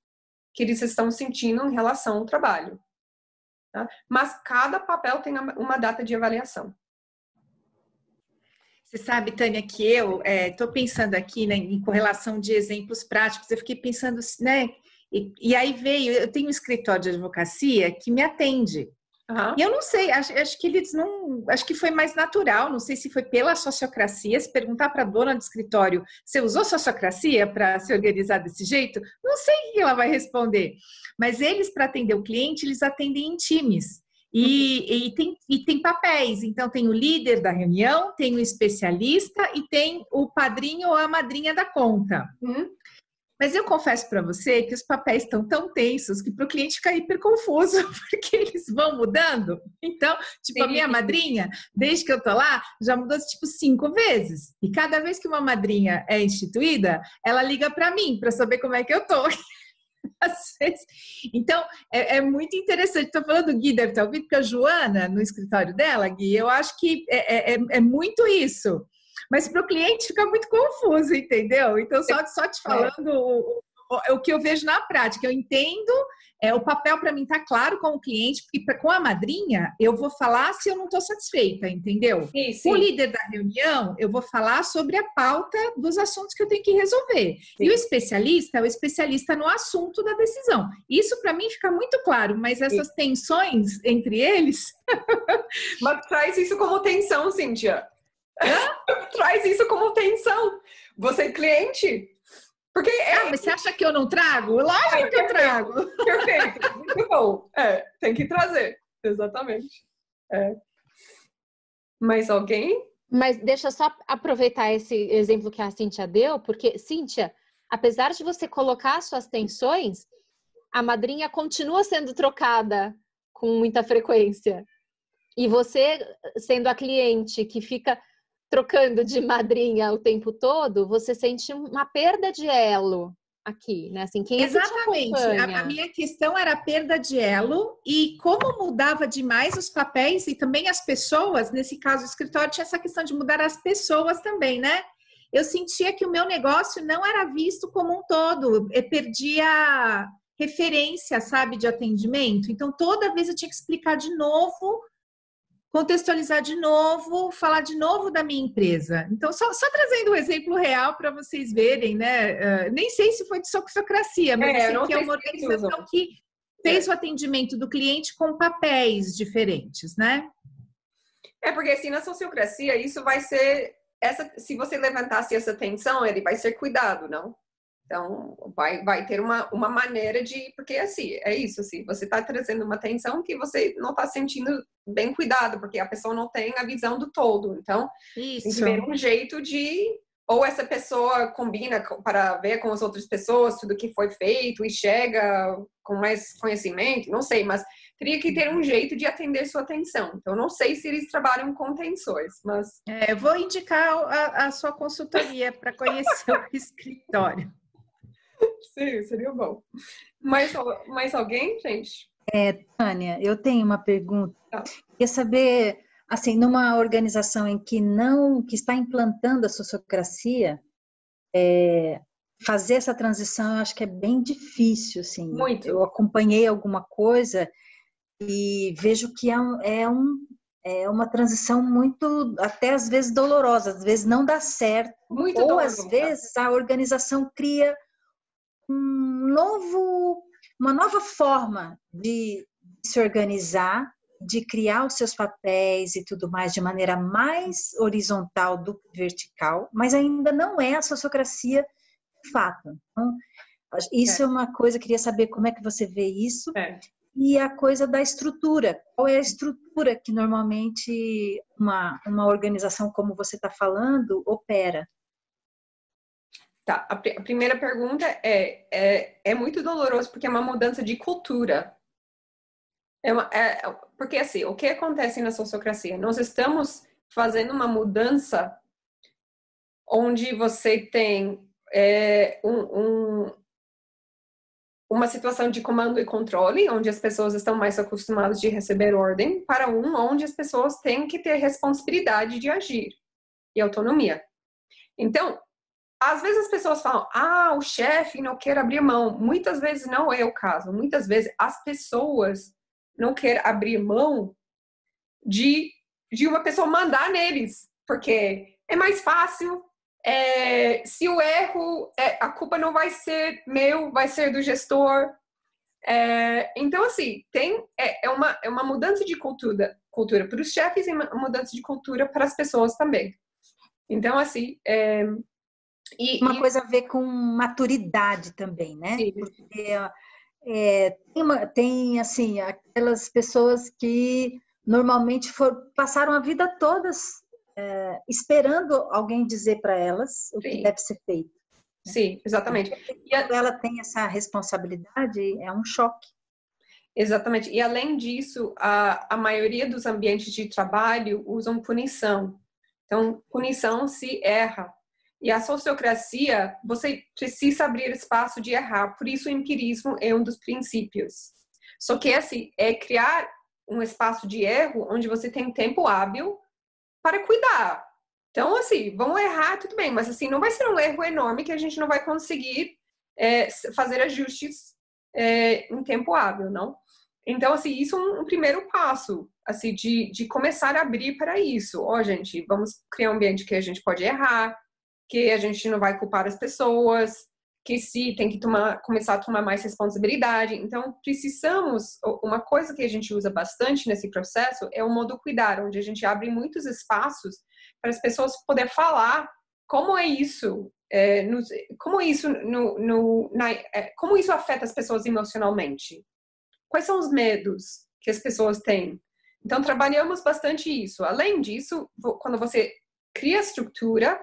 que eles estão sentindo em relação ao trabalho. Tá? Mas cada papel tem uma data de avaliação. Você sabe, Tânia, que eu estou pensando aqui, né, em correlação de exemplos práticos, eu fiquei pensando, né, e aí eu tenho um escritório de advocacia que me atende. Uhum. E eu não sei, acho que eles não, acho que foi mais natural, não sei se foi pela sociocracia, se perguntar para a dona do escritório, você usou sociocracia para se organizar desse jeito? Não sei o que ela vai responder. Mas eles, para atender o cliente, eles atendem em times. E tem papéis, então tem o líder da reunião, tem o especialista e tem o padrinho ou a madrinha da conta. Mas eu confesso para você que os papéis estão tão tensos que para o cliente fica hiper confuso, porque eles vão mudando. Então, tipo, a minha madrinha, desde que eu tô lá, já mudou tipo 5 vezes. E cada vez que uma madrinha é instituída, ela liga para mim para saber como é que eu tô. Às vezes. Então, é muito interessante. Estou falando do Gui, deve ter ouvido, porque a Joana, no escritório dela, Gui, eu acho que é muito isso. Mas para o cliente fica muito confuso, entendeu? Então, só te falando o que eu vejo na prática. Eu entendo, o papel para mim está claro com o cliente, porque com a madrinha eu vou falar se eu não estou satisfeita, entendeu? Sim. Com o líder da reunião, eu vou falar sobre a pauta dos assuntos que eu tenho que resolver. Sim. E o especialista é o especialista no assunto da decisão. Isso para mim fica muito claro, mas essas tensões entre eles... Mas traz isso como tensão, Cíntia. Traz isso como tensão. Você cliente... Porque mas você acha que eu não trago? Lógico que eu trago. Perfeito, muito bom. Tem que trazer, exatamente. Mais alguém? Mas deixa eu só aproveitar esse exemplo que a Cíntia deu, porque, Cíntia, apesar de você colocar suas tensões, a madrinha continua sendo trocada com muita frequência. E você, sendo a cliente que fica trocando de madrinha o tempo todo, você sente uma perda de elo aqui, né? Assim, quem exatamente. A minha questão era a perda de elo e como mudava demais os papéis e também as pessoas, nesse caso o escritório tinha essa questão de mudar as pessoas também, né? Eu sentia que o meu negócio não era visto como um todo, eu perdia referência, sabe, de atendimento. Então, toda vez eu tinha que explicar de novo, contextualizar de novo, falar de novo da minha empresa. Então, só trazendo um exemplo real para vocês verem, né? Nem sei se foi de sociocracia, mas eu sei que é uma organização que fez o atendimento do cliente com papéis diferentes, né? Porque assim, na sociocracia, isso vai ser... se você levantasse essa tensão, ele vai ser cuidado, não? Então, vai ter uma maneira de... Porque, assim, é isso, assim, você está trazendo uma tensão que você não está sentindo bem cuidado, porque a pessoa não tem a visão do todo. Então, tem que ver um jeito de... Ou essa pessoa combina para ver com as outras pessoas tudo que foi feito e chega com mais conhecimento, não sei, mas teria que ter um jeito de atender sua tensão. Então, não sei se eles trabalham com tensões, mas... eu vou indicar a sua consultoria para conhecer o escritório. Sim, seria bom. Mais alguém, gente? Tânia, eu tenho uma pergunta. Queria saber, assim, numa organização em que está implantando a sociocracia, fazer essa transição eu acho que é bem difícil, assim. Muito. Eu acompanhei alguma coisa e vejo que é uma transição muito, até às vezes dolorosa, às vezes não dá certo. Muito ou dolorosa. Às vezes a organização cria uma nova forma de se organizar, de criar os seus papéis e tudo mais de maneira mais horizontal do que vertical, mas ainda não é a sociocracia de fato. Então, isso é uma coisa, queria saber como é que você vê isso. E a coisa da estrutura. Qual é a estrutura que normalmente uma organização como você está falando opera? Tá, a primeira pergunta é muito doloroso porque é uma mudança de cultura. Porque assim, o que acontece na sociocracia? Nós estamos fazendo uma mudança onde você tem uma situação de comando e controle, onde as pessoas estão mais acostumadas de receber ordem, para onde as pessoas têm que ter responsabilidade de agir e autonomia. Então, às vezes as pessoas falam, o chefe não quer abrir mão. Muitas vezes não é o caso. Muitas vezes as pessoas não querem abrir mão de uma pessoa mandar neles. Porque é mais fácil. Se o erro, a culpa não vai ser meu, vai ser do gestor. Então, assim, é uma mudança de cultura para os chefes e uma mudança de cultura para as pessoas também. Então, assim... uma coisa a ver com maturidade também, né? Sim. Porque tem, assim, aquelas pessoas que normalmente passaram a vida toda esperando alguém dizer para elas o que deve ser feito. Né? Sim, exatamente. Quando ela tem essa responsabilidade, é um choque. Exatamente. E além disso, a maioria dos ambientes de trabalho usam punição. Então, punição se erra. E a sociocracia, você precisa abrir espaço de errar. Por isso, o empirismo é um dos princípios. Só que assim, é criar um espaço de erro onde você tem tempo hábil para cuidar. Então, assim, vamos errar, tudo bem, mas assim, não vai ser um erro enorme que a gente não vai conseguir fazer ajustes em tempo hábil, não? Então, assim, isso é um primeiro passo, assim, de começar a abrir para isso. Gente, vamos criar um ambiente que a gente pode errar, que a gente não vai culpar as pessoas, que tem que começar a tomar mais responsabilidade. Então, precisamos, uma coisa que a gente usa bastante nesse processo é o modo cuidar, onde a gente abre muitos espaços para as pessoas poderem falar como é isso, como isso afeta as pessoas emocionalmente. Quais são os medos que as pessoas têm? Então, trabalhamos bastante isso. Além disso, quando você cria estrutura,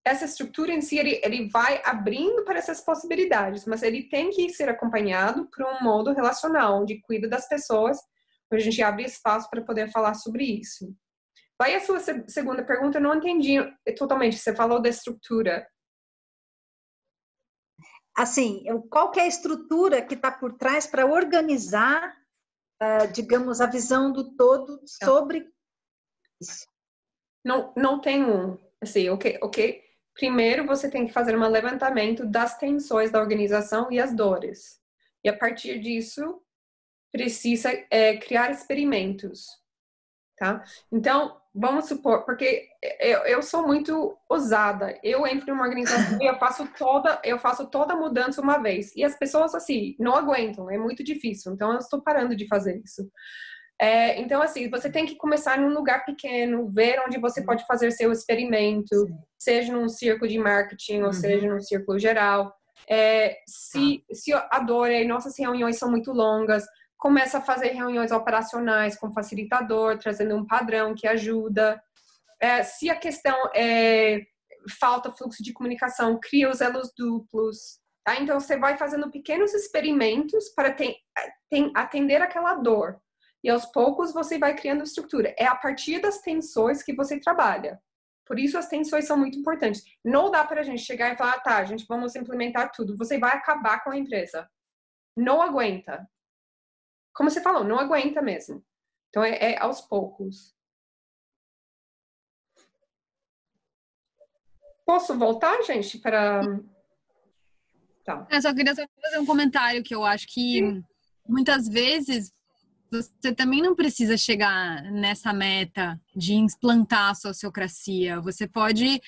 essa estrutura em si, ele vai abrindo para essas possibilidades, mas ele tem que ser acompanhado por um modo relacional, onde cuida das pessoas, onde a gente abre espaço para poder falar sobre isso. Vai a sua segunda pergunta, eu não entendi totalmente, você falou da estrutura. Assim, qual que é a estrutura que está por trás para organizar, digamos, a visão do todo sobre isso? Não tem assim, ok. Primeiro, você tem que fazer um levantamento das tensões da organização e as dores. E a partir disso, precisa criar experimentos, tá? Então, vamos supor, porque eu sou muito ousada. Eu entro em uma organização e eu faço toda a mudança uma vez. E as pessoas, assim, não aguentam, é muito difícil. Então, eu estou parando de fazer isso. Então, assim, você tem que começar num lugar pequeno, ver onde você pode fazer seu experimento, seja num círculo de marketing ou seja num círculo geral. Se a dor e nossas reuniões são muito longas, começa a fazer reuniões operacionais com facilitador, trazendo um padrão que ajuda. Se a questão falta fluxo de comunicação, cria os elos duplos. Tá? Então, você vai fazendo pequenos experimentos para atender aquela dor. E aos poucos você vai criando estrutura. É a partir das tensões que você trabalha. Por isso as tensões são muito importantes. Não dá para a gente chegar e falar, tá, gente, vamos implementar tudo. Você vai acabar com a empresa. Não aguenta. Como você falou, não aguenta mesmo. Então é aos poucos. Posso voltar, gente, para... Tá. Eu só queria fazer um comentário que eu acho que muitas vezes você também não precisa chegar nessa meta de implantar a sociocracia. Você pode...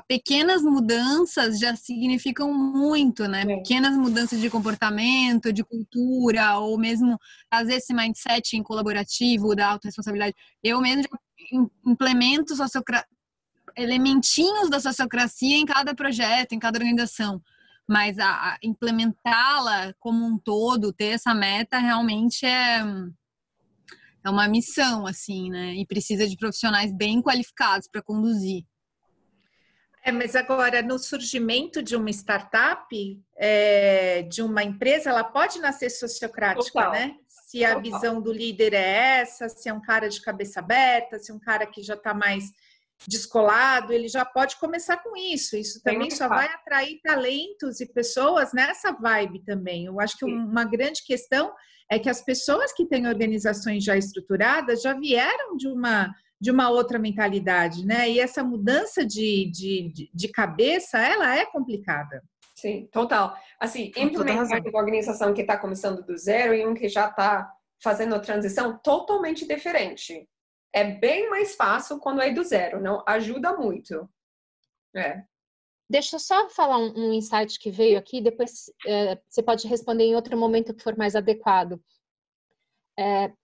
pequenas mudanças já significam muito, né? Pequenas mudanças de comportamento, de cultura, ou mesmo trazer esse mindset colaborativo da autorresponsabilidade. Eu mesmo já implemento elementinhos da sociocracia em cada projeto, em cada organização. Mas implementá-la como um todo, ter essa meta, realmente é uma missão, assim, né? E precisa de profissionais bem qualificados para conduzir. Mas agora, no surgimento de uma startup, de uma empresa, ela pode nascer sociocrática, total, né? Se a visão do líder é essa, se é um cara de cabeça aberta, se é um cara que já está mais descolado, ele já pode começar com isso. Isso também só vai atrair talentos e pessoas nessa vibe também. Eu acho que uma grande questão é que as pessoas que têm organizações já estruturadas já vieram de uma outra mentalidade, né? E essa mudança de cabeça, ela é complicada. Sim, total. Assim, implementar uma organização que está começando do zero e um que já está fazendo a transição totalmente diferente. É bem mais fácil quando é do zero, não ajuda muito. Deixa eu só falar um insight que veio aqui, depois você pode responder em outro momento que for mais adequado.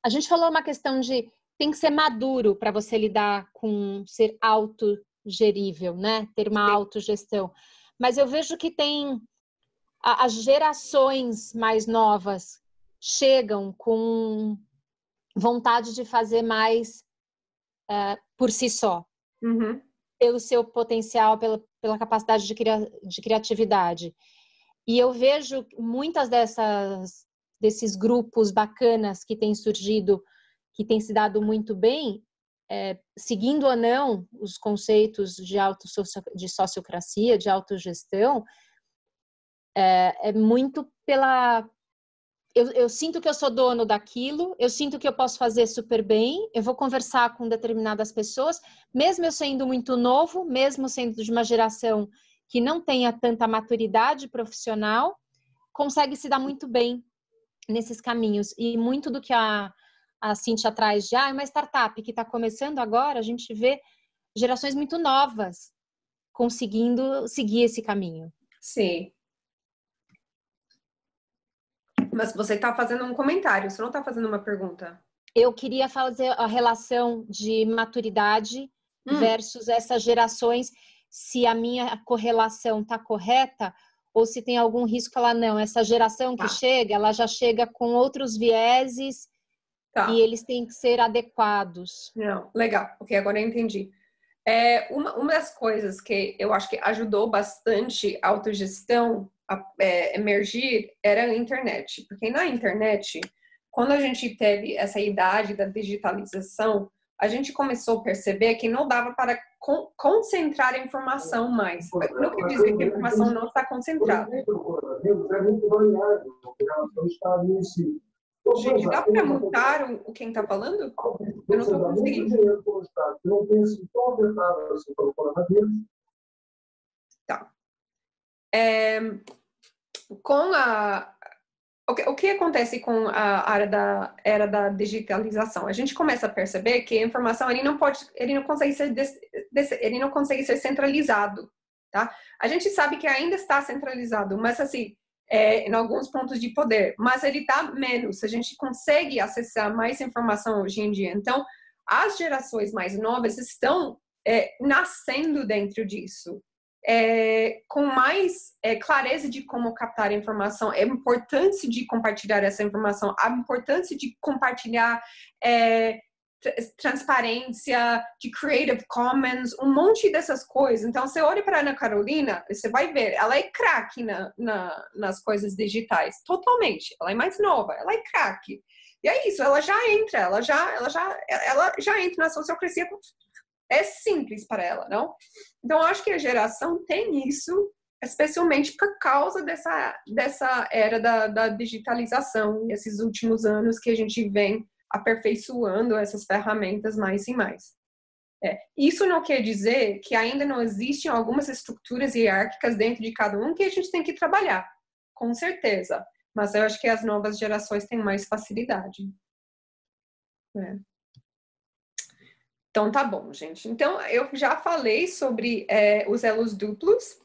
A gente falou uma questão de tem que ser maduro para você lidar com ser autogerível, né? Ter uma autogestão. Mas eu vejo que tem as gerações mais novas chegam com vontade de fazer mais por si só. Uhum. Pelo seu potencial, pela capacidade de criatividade. E eu vejo muitas desses grupos bacanas que têm surgido, que têm se dado muito bem, seguindo ou não os conceitos de sociocracia, de autogestão, é muito pela... Eu sinto que eu sou dono daquilo, eu sinto que eu posso fazer super bem, eu vou conversar com determinadas pessoas, mesmo eu sendo muito novo, mesmo sendo de uma geração que não tenha tanta maturidade profissional, consegue se dar muito bem nesses caminhos. E muito do que a Cíntia traz de uma startup que está começando agora, a gente vê gerações muito novas conseguindo seguir esse caminho. Sim. Mas você está fazendo um comentário, você não está fazendo uma pergunta. Eu queria fazer a relação de maturidade versus essas gerações, se a minha correlação está correta ou se tem algum risco falar, não, essa geração que chega, ela já chega com outros vieses e eles têm que ser adequados. Não, legal. Ok, agora eu entendi. Uma das coisas que eu acho que ajudou bastante a autogestão a emergir era a internet. Porque na internet, quando a gente teve essa idade da digitalização, a gente começou a perceber que não dava para concentrar a informação mais. Não quer dizer que a informação não está concentrada. Gente, dá para mutar quem está falando? Eu não estou conseguindo. Tá. O que acontece com a era da digitalização? A gente começa a perceber que a informação ele não consegue ser centralizado, tá? A gente sabe que ainda está centralizado, mas assim, em alguns pontos de poder, mas ele está menos. A gente consegue acessar mais informação hoje em dia. Então, as gerações mais novas estão nascendo dentro disso. Com mais clareza de como captar a informação, a importância de compartilhar essa informação, a importância de compartilhar transparência, de Creative Commons, um monte dessas coisas. Então, você olha para a Ana Carolina, você vai ver, ela é craque nas coisas digitais, totalmente. Ela é mais nova, ela é craque. E é isso, ela já entra na sociocracia. É simples para ela, não? Então, eu acho que a geração tem isso, especialmente por causa dessa era da digitalização, esses últimos anos que a gente vem aperfeiçoando essas ferramentas mais e mais. Isso não quer dizer que ainda não existem algumas estruturas hierárquicas dentro de cada um que a gente tem que trabalhar, com certeza. Mas eu acho que as novas gerações têm mais facilidade. Então, tá bom, gente. Então, eu já falei sobre os elos duplos,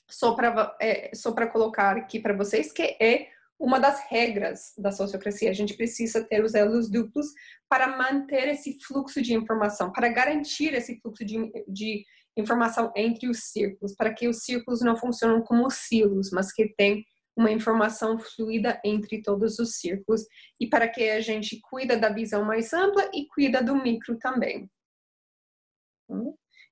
só para colocar aqui para vocês, que é uma das regras da sociocracia. A gente precisa ter os elos duplos para manter esse fluxo de informação, para garantir esse fluxo de informação entre os círculos, para que os círculos não funcionem como silos, mas que tem uma informação fluida entre todos os círculos, e para que a gente cuida da visão mais ampla e cuida do micro também.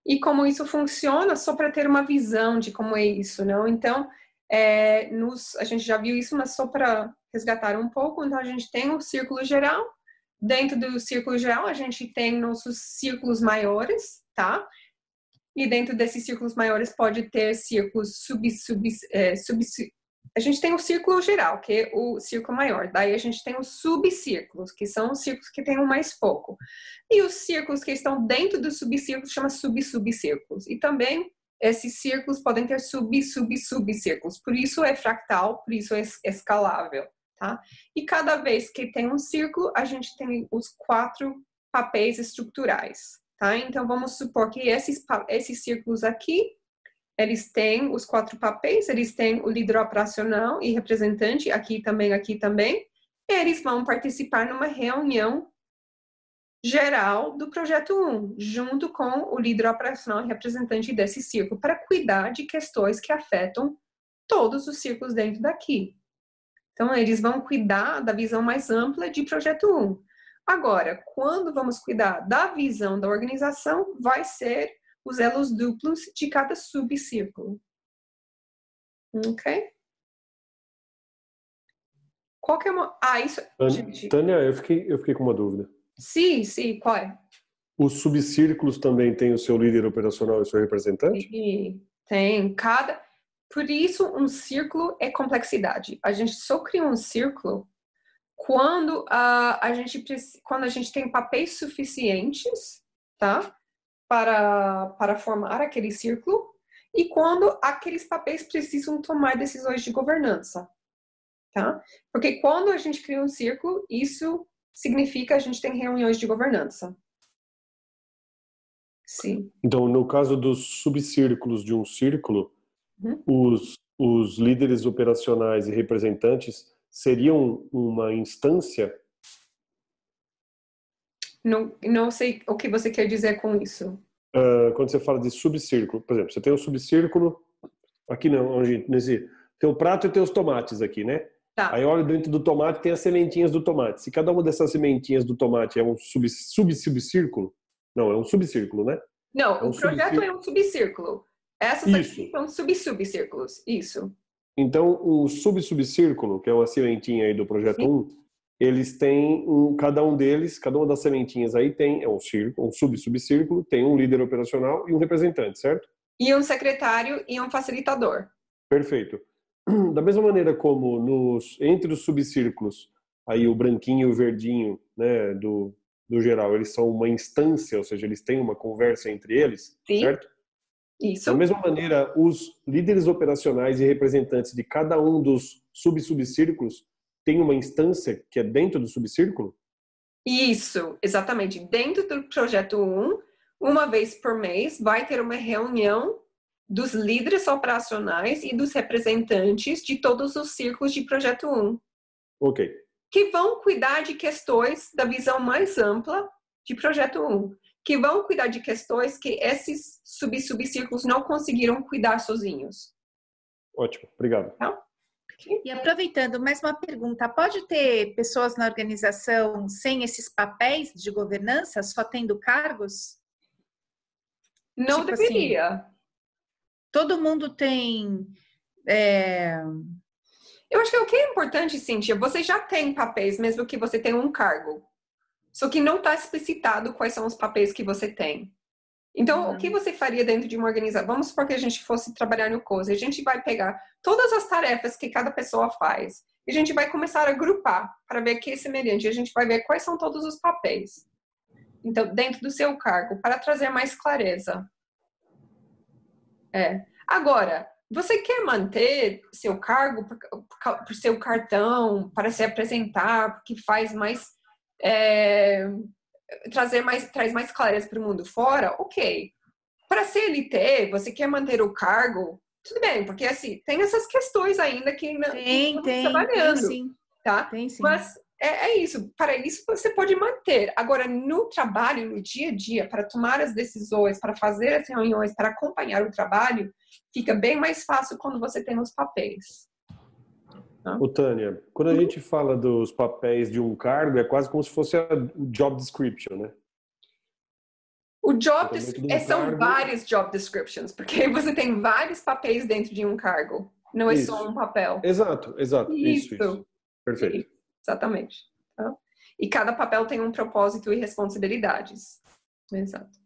E como isso funciona, só para ter uma visão de como é isso, não? Então, a gente já viu isso, mas só para resgatar um pouco. Então, a gente tem um círculo geral. Dentro do círculo geral, a gente tem nossos círculos maiores, tá? E dentro desses círculos maiores pode ter círculos a gente tem o círculo geral, que é o círculo maior. Daí a gente tem os subcírculos, que são os círculos que têm mais foco. E os círculos que estão dentro dos subcírculos chama subcírculos. E também esses círculos podem ter subcírculos. Por isso é fractal, por isso é escalável, tá? E cada vez que tem um círculo, a gente tem os 4 papéis estruturais, tá? Então, vamos supor que esses círculos aqui, eles têm os 4 papéis, eles têm o líder operacional e representante, aqui também, e eles vão participar numa reunião geral do projeto 1, junto com o líder operacional e representante desse círculo, para cuidar de questões que afetam todos os círculos dentro daqui. Então, eles vão cuidar da visão mais ampla de projeto 1. Agora, quando vamos cuidar da visão da organização, vai ser os elos duplos de cada subcírculo. Ok? Qual que é uma... isso... Gente... Tânia, eu fiquei com uma dúvida. Sim, qual é? Os subcírculos também têm o seu líder operacional e o seu representante? Tem. Por isso, um círculo é complexidade. A gente só cria um círculo quando a gente tem papéis suficientes, tá? Para formar aquele círculo e quando aqueles papéis precisam tomar decisões de governança, tá? Porque quando a gente cria um círculo, isso significa que a gente tem reuniões de governança. Sim. Então, no caso dos subcírculos de um círculo, os líderes operacionais e representantes seriam uma instância? Não sei o que você quer dizer com isso. Quando você fala de subcírculo, por exemplo, você tem um subcírculo, aqui não, tem o prato e tem os tomates aqui, né? Tá. Aí olha dentro do tomate, tem as sementinhas do tomate. Se cada uma dessas sementinhas do tomate é um subcírculo, não, é um subcírculo, né? Não, o projeto é um subcírculo. Essas aqui são subcírculos, isso. Então, o subcírculo, que é uma sementinha aí do projeto 1, eles têm, cada um deles, cada uma das sementinhas aí é um círculo, um subcírculo, tem um líder operacional e um representante, certo? E um secretário e um facilitador. Perfeito. Da mesma maneira como entre os subcírculos, aí o branquinho e o verdinho, né, do geral, eles são uma instância, ou seja, eles têm uma conversa entre eles, certo? Isso. Da mesma maneira, os líderes operacionais e representantes de cada um dos subcírculos têm uma instância que é dentro do subcírculo? Isso, exatamente. Dentro do projeto 1, uma vez por mês, vai ter uma reunião dos líderes operacionais e dos representantes de todos os círculos de projeto 1. Ok. Que vão cuidar de questões da visão mais ampla de projeto 1. Que vão cuidar de questões que esses subcírculos não conseguiram cuidar sozinhos. Ótimo, obrigado. Tá? E aproveitando, mais uma pergunta. Pode ter pessoas na organização sem esses papéis de governança, só tendo cargos? Não tipo deveria. Assim, todo mundo tem... Eu acho que o que é importante, Cíntia, você já tem papéis, mesmo que você tenha um cargo. Só que não está explicitado quais são os papéis que você tem. Então, o que você faria dentro de uma organização? Vamos supor que a gente fosse trabalhar no COSE. A gente vai pegar todas as tarefas que cada pessoa faz. E a gente vai começar a agrupar para ver que é semelhante. A gente vai ver quais são todos os papéis. Então, dentro do seu cargo, para trazer mais clareza. Agora, você quer manter seu cargo por seu cartão, para se apresentar, porque faz mais... traz mais clareza para o mundo fora, ok. Para CLT, você quer manter o cargo, tudo bem, porque assim, tem essas questões ainda que estamos trabalhando. Tem, sim. Tá? Tem, sim. Mas é isso, para isso você pode manter. Agora, no trabalho, no dia a dia, para tomar as decisões, para fazer as reuniões, para acompanhar o trabalho, fica bem mais fácil quando você tem os papéis. Ô, Tânia, quando a gente fala dos papéis de um cargo, é quase como se fosse o job description, né? O job são vários job descriptions, porque você tem vários papéis dentro de um cargo. Não é só um papel. Exato. Isso. Perfeito. Exatamente. Tá? E cada papel tem um propósito e responsabilidades. Exato.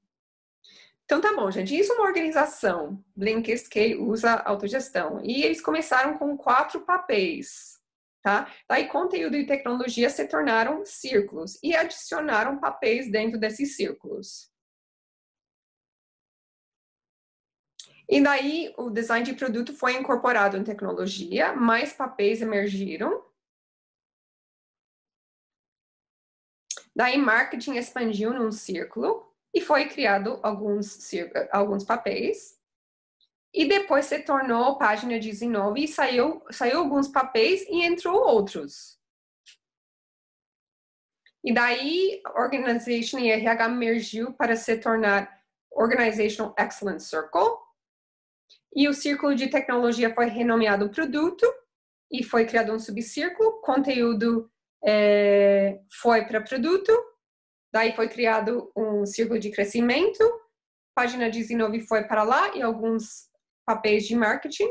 Então tá bom, gente. Isso é uma organização, Blinkist, que usa autogestão. E eles começaram com 4 papéis. Tá? Daí conteúdo e tecnologia se tornaram círculos e adicionaram papéis dentro desses círculos. E daí o design de produto foi incorporado em tecnologia, mais papéis emergiram. Daí, marketing expandiu num círculo e foi criado alguns papéis. E depois se tornou página 19 e saiu alguns papéis e entrou outros. E daí, Organization e RH mergiu para se tornar Organizational Excellence Circle. E o círculo de tecnologia foi renomeado Produto e foi criado um subcírculo. Conteúdo foi para Produto. Daí foi criado um círculo de crescimento. Página 19 foi para lá e alguns papéis de marketing.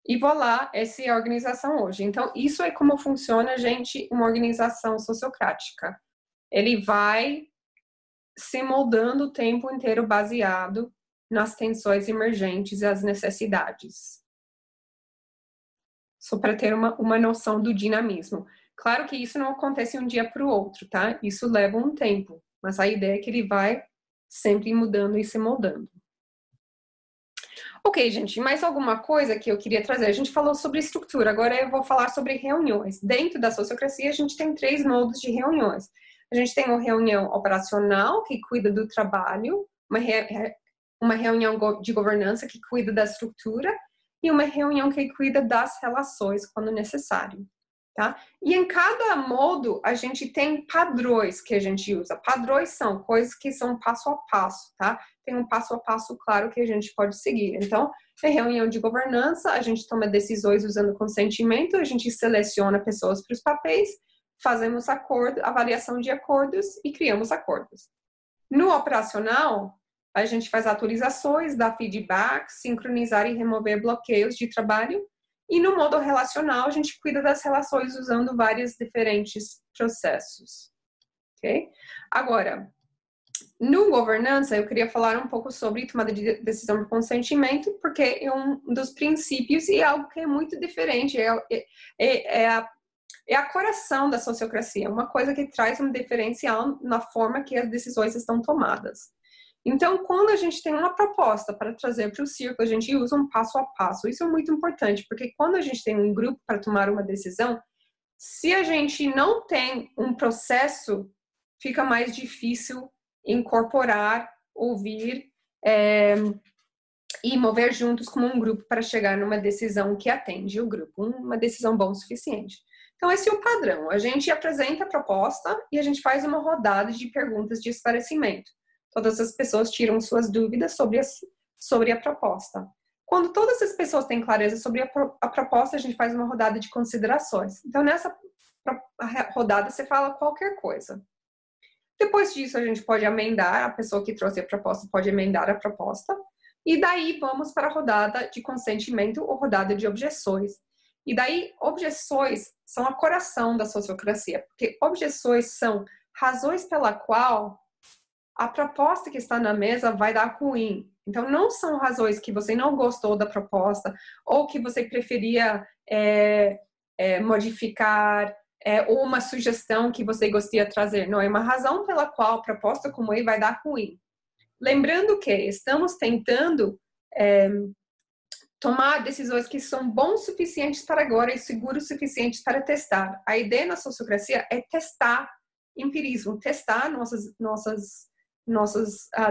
E voilà, essa é a organização hoje. Então, isso é como funciona, gente, uma organização sociocrática. Ele vai se moldando o tempo inteiro baseado nas tensões emergentes e as necessidades. Só para ter uma noção do dinamismo. Claro que isso não acontece de um dia para o outro, tá? Isso leva um tempo, mas a ideia é que ele vai sempre mudando e se moldando. Ok, gente, mais alguma coisa que eu queria trazer? A gente falou sobre estrutura, agora eu vou falar sobre reuniões. Dentro da sociocracia, a gente tem 3 modos de reuniões. A gente tem uma reunião operacional, que cuida do trabalho, uma reunião de governança, que cuida da estrutura, e uma reunião que cuida das relações, quando necessário. Tá? E em cada modo, a gente tem padrões que a gente usa. Padrões são coisas que são passo a passo, tá? Tem um passo a passo claro que a gente pode seguir. Então, na reunião de governança, a gente toma decisões usando consentimento, a gente seleciona pessoas para os papéis, fazemos avaliação de acordos e criamos acordos. No operacional, a gente faz atualizações, dá feedback, sincronizar e remover bloqueios de trabalho. E no modo relacional, a gente cuida das relações usando vários diferentes processos. Ok? Agora, no governança, eu queria falar um pouco sobre tomada de decisão por consentimento, porque é um dos princípios e é algo que é muito diferente. É a coração da sociocracia, uma coisa que traz um diferencial na forma que as decisões estão tomadas. Então, quando a gente tem uma proposta para trazer para o círculo, a gente usa um passo a passo. Isso é muito importante, porque quando a gente tem um grupo para tomar uma decisão, se a gente não tem um processo, fica mais difícil incorporar, ouvir e mover juntos como um grupo para chegar numa decisão que atende o grupo, uma decisão boa o suficiente. Então, esse é o padrão. A gente apresenta a proposta e a gente faz uma rodada de perguntas de esclarecimento. Todas as pessoas tiram suas dúvidas sobre a proposta. Quando todas as pessoas têm clareza sobre a proposta, a gente faz uma rodada de considerações. Então, nessa rodada, você fala qualquer coisa. Depois disso, a gente pode emendar, a pessoa que trouxe a proposta pode emendar a proposta. E daí, vamos para a rodada de consentimento ou rodada de objeções. E daí, objeções são a coração da sociocracia, porque objeções são razões pela qual a proposta que está na mesa vai dar ruim. Então, não são razões que você não gostou da proposta ou que você preferia modificar ou uma sugestão que você gostaria de trazer. Não, é uma razão pela qual a proposta como aí vai dar ruim. Lembrando que estamos tentando tomar decisões que são bons o suficientes para agora e seguros o suficientes para testar. A ideia na sociocracia é testar empirismo, testar nossas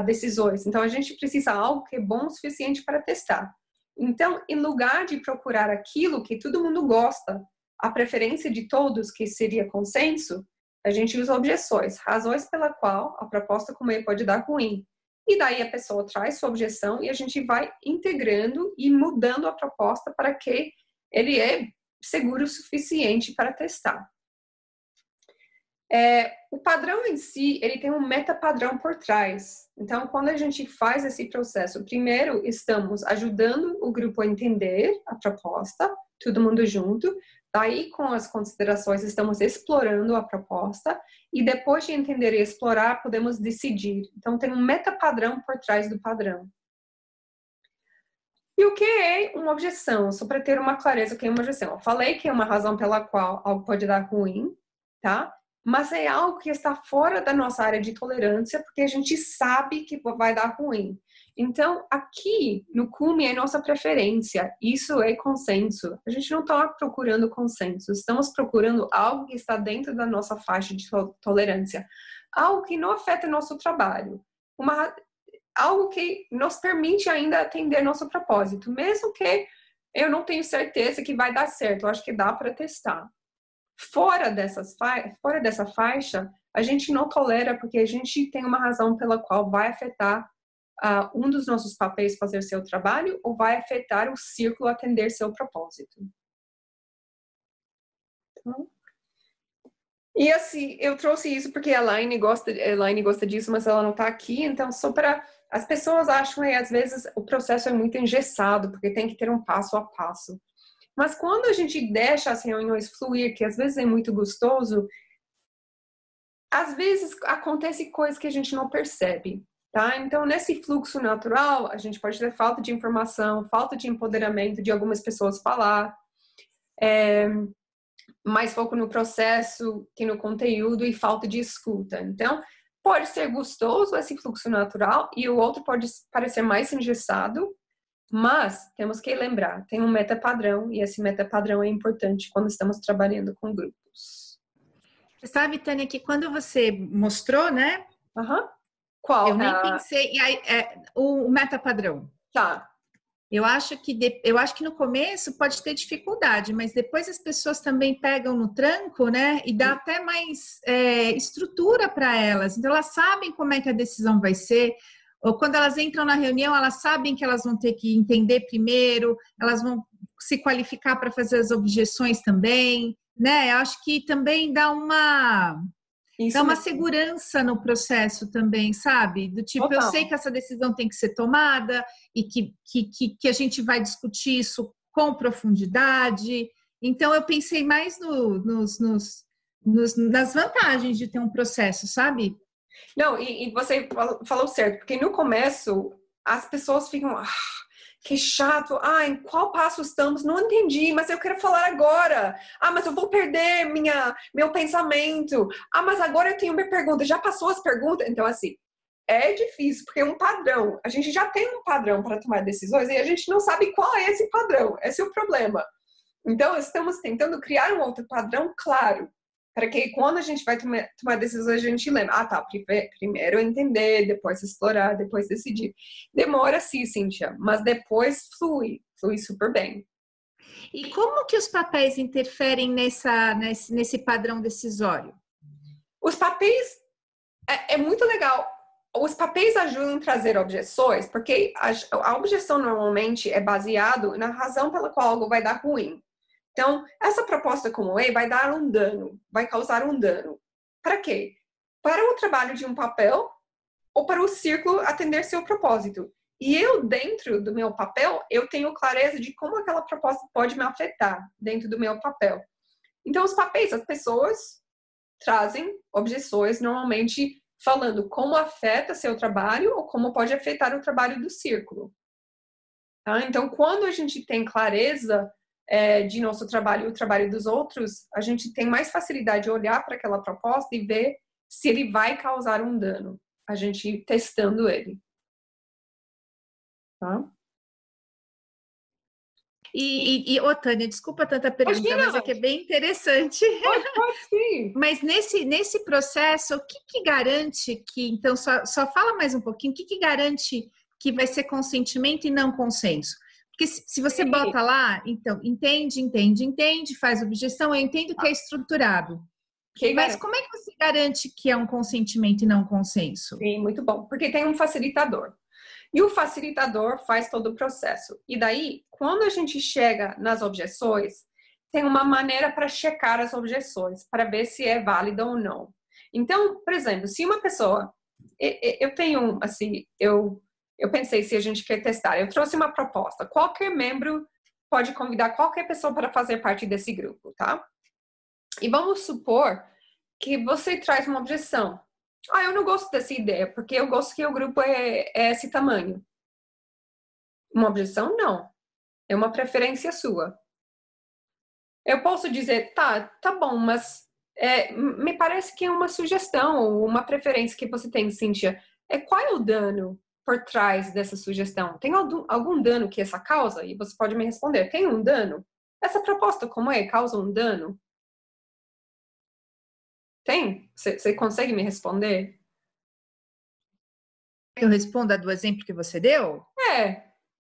decisões. Então, a gente precisa de algo que é bom o suficiente para testar. Então, em lugar de procurar aquilo que todo mundo gosta, a preferência de todos, que seria consenso, a gente usa objeções, razões pela qual a proposta como ele pode dar ruim. E daí a pessoa traz sua objeção e a gente vai integrando e mudando a proposta para que ele é seguro o suficiente para testar. O padrão em si, ele tem um metapadrão por trás. Então, quando a gente faz esse processo, primeiro estamos ajudando o grupo a entender a proposta, todo mundo junto. Daí, com as considerações, estamos explorando a proposta. E depois de entender e explorar, podemos decidir. Então, tem um metapadrão por trás do padrão. E o que é uma objeção? Só para ter uma clareza, o que é uma objeção? Eu falei que é uma razão pela qual algo pode dar ruim, tá? Mas é algo que está fora da nossa área de tolerância, porque a gente sabe que vai dar ruim. Então, aqui no cume é nossa preferência, isso é consenso. A gente não está procurando consenso, estamos procurando algo que está dentro da nossa faixa de tolerância, algo que não afeta nosso trabalho, algo que nos permite ainda atender nosso propósito, mesmo que eu não tenho certeza que vai dar certo, eu acho que dá para testar. Fora dessa faixa, a gente não tolera porque a gente tem uma razão pela qual vai afetar um dos nossos papéis fazer seu trabalho ou vai afetar o círculo atender seu propósito. Então, e assim, eu trouxe isso porque a Elaine gosta disso, mas ela não está aqui, então só para... As pessoas acham que às vezes o processo é muito engessado, porque tem que ter um passo a passo. Mas quando a gente deixa as reuniões fluir, que às vezes é muito gostoso, às vezes acontece coisas que a gente não percebe, tá? Então, nesse fluxo natural, a gente pode ter falta de informação, falta de empoderamento de algumas pessoas falar, mais foco no processo que no conteúdo e falta de escuta. Então, pode ser gostoso esse fluxo natural e o outro pode parecer mais engessado, mas temos que lembrar, tem um meta-padrão e esse meta-padrão é importante quando estamos trabalhando com grupos. Você sabe, Tânia, que quando você mostrou, né? Qual? Eu nem pensei. E aí, o meta-padrão. Tá. Eu acho que no começo pode ter dificuldade, mas depois as pessoas também pegam no tranco, né? E dá até mais estrutura para elas. Então, elas sabem como é que a decisão vai ser. Ou quando elas entram na reunião, elas sabem que elas vão ter que entender primeiro, elas vão se qualificar para fazer as objeções também, né? Eu acho que também dá uma segurança no processo também, sabe? Do tipo, total. Eu sei que essa decisão tem que ser tomada e que a gente vai discutir isso com profundidade. Então, eu pensei mais nas vantagens de ter um processo, sabe? Não, e você falou certo, porque no começo as pessoas ficam, que chato, em qual passo estamos? Não entendi, mas eu quero falar agora. Mas eu vou perder meu pensamento. Mas agora eu tenho uma pergunta, já passou as perguntas? Então, assim, é difícil, porque é um padrão. A gente já tem um padrão para tomar decisões e a gente não sabe qual é esse padrão. Esse é o problema. Então, estamos tentando criar um outro padrão claro. Para que quando a gente vai tomar decisões, a gente lembra, primeiro entender, depois explorar, depois decidir. Demora sim, Cíntia, mas depois flui super bem. E como que os papéis interferem nesse padrão decisório? Os papéis, é muito legal. Os papéis ajudam a trazer objeções, porque a objeção normalmente é baseada na razão pela qual algo vai dar ruim. Então, essa proposta como lei vai dar um dano, vai causar um dano. Para quê? Para o trabalho de um papel ou para o círculo atender seu propósito. E eu, dentro do meu papel, eu tenho clareza de como aquela proposta pode me afetar dentro do meu papel. Então, os papéis, as pessoas trazem objeções, normalmente falando como afeta seu trabalho ou como pode afetar o trabalho do círculo. Tá? Então, quando a gente tem clareza de nosso trabalho e o trabalho dos outros, a gente tem mais facilidade de olhar para aquela proposta e ver se ele vai causar um dano, a gente testando ele. Tá? Tânia, desculpa tanta pergunta, mas é que é bem interessante. Pode sim. Mas nesse processo, o que garante que, então, só fala mais um pouquinho, o que garante que vai ser consentimento e não consenso? Porque se você bota lá, então, entende, faz objeção, eu entendo que é estruturado. Mas como é que você garante que é um consentimento e não consenso? Sim, muito bom. Porque tem um facilitador. E o facilitador faz todo o processo. E daí, quando a gente chega nas objeções, tem uma maneira para checar as objeções, para ver se é válida ou não. Então, por exemplo, se uma pessoa... Eu tenho, assim, eu pensei se a gente quer testar. Eu trouxe uma proposta. Qualquer membro pode convidar qualquer pessoa para fazer parte desse grupo, tá? E vamos supor que você traz uma objeção. Eu não gosto dessa ideia, porque eu gosto que o grupo é esse tamanho. Uma objeção? Não. É uma preferência sua. Eu posso dizer, tá bom, mas me parece que é uma sugestão, uma preferência que você tem, Cíntia. Qual é o dano? por trás dessa sugestão? Tem algum dano que essa causa? E você pode me responder, tem um dano? Essa proposta, como é? Causa um dano? Tem? Você consegue me responder? Eu respondo do exemplo que você deu?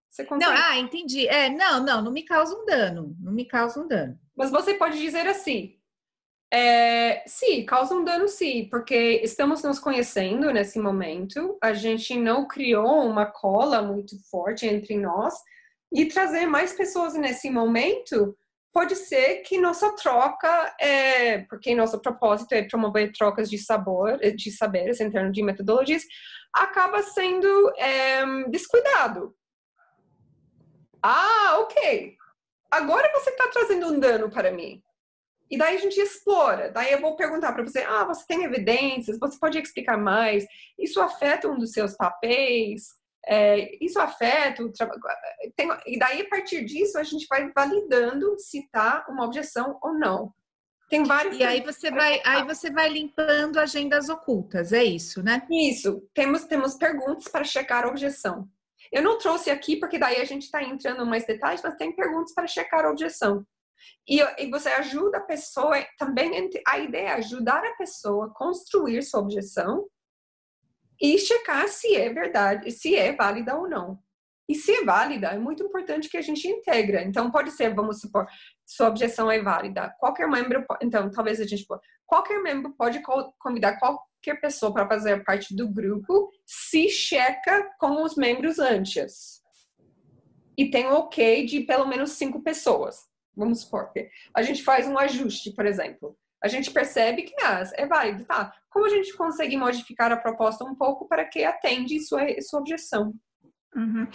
Você consegue. Não, entendi. Não me causa um dano. Não me causa um dano. Mas você pode dizer assim, sim, causa um dano sim, porque estamos nos conhecendo nesse momento, a gente não criou uma cola muito forte entre nós, e trazer mais pessoas nesse momento pode ser que nossa troca, porque nosso propósito é promover trocas de saberes em termos de metodologias, acaba sendo descuidado. Ok. Agora você está trazendo um dano para mim. E daí a gente explora. Daí eu vou perguntar para você, você tem evidências? Você pode explicar mais? Isso afeta um dos seus papéis? Isso afeta o trabalho? E daí, a partir disso, a gente vai validando se está uma objeção ou não. Tem vários... E aí você vai limpando agendas ocultas, é isso, né? Isso. Temos perguntas para checar a objeção. Eu não trouxe aqui porque daí a gente está entrando em mais detalhes, mas tem perguntas para checar a objeção. E você ajuda a pessoa, também a ideia é ajudar a pessoa a construir sua objeção e checar se é verdade, se é válida ou não. E se é válida, é muito importante que a gente integra. Então, pode ser, vamos supor, sua objeção é válida. Qualquer membro pode convidar qualquer pessoa para fazer parte do grupo se checa com os membros antes. E tem ok de pelo menos 5 pessoas. Vamos supor que a gente faz um ajuste, por exemplo. A gente percebe que é válido, tá? Como a gente consegue modificar a proposta um pouco para que atende sua objeção? Uhum.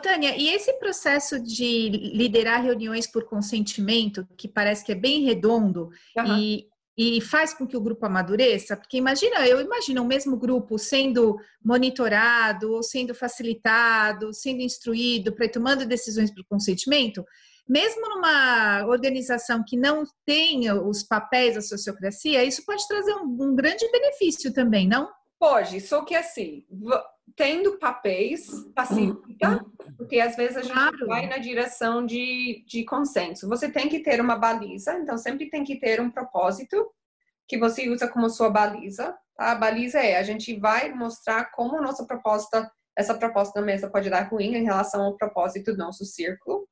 Tânia, e esse processo de liderar reuniões por consentimento, que parece que é bem redondo, e faz com que o grupo amadureça? Porque eu imagino o mesmo grupo sendo monitorado, ou sendo facilitado, sendo instruído para ir tomando decisões por consentimento, mesmo numa organização que não tenha os papéis da sociocracia, isso pode trazer um grande benefício também, não? Pode, só que assim, tendo papéis facilita, porque às vezes a gente vai na direção de consenso. Você tem que ter uma baliza, então sempre tem que ter um propósito que você usa como sua baliza. Tá? A baliza a gente vai mostrar como essa proposta da mesa pode dar ruim em relação ao propósito do nosso círculo.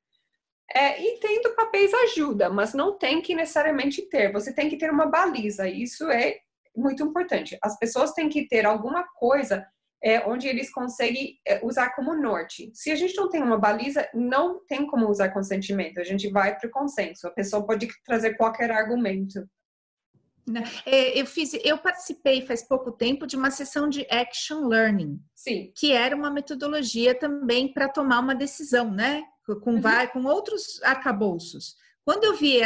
E tendo papéis ajuda, mas não tem que necessariamente ter. Você tem que ter uma baliza, isso é muito importante. As pessoas têm que ter alguma coisa onde eles conseguem usar como norte. Se a gente não tem uma baliza, não tem como usar consentimento. A gente vai para o consenso. A pessoa pode trazer qualquer argumento. Eu participei faz pouco tempo de uma sessão de Action Learning, sim, que era uma metodologia também para tomar uma decisão, né? Com outros arcabouços. Quando eu vi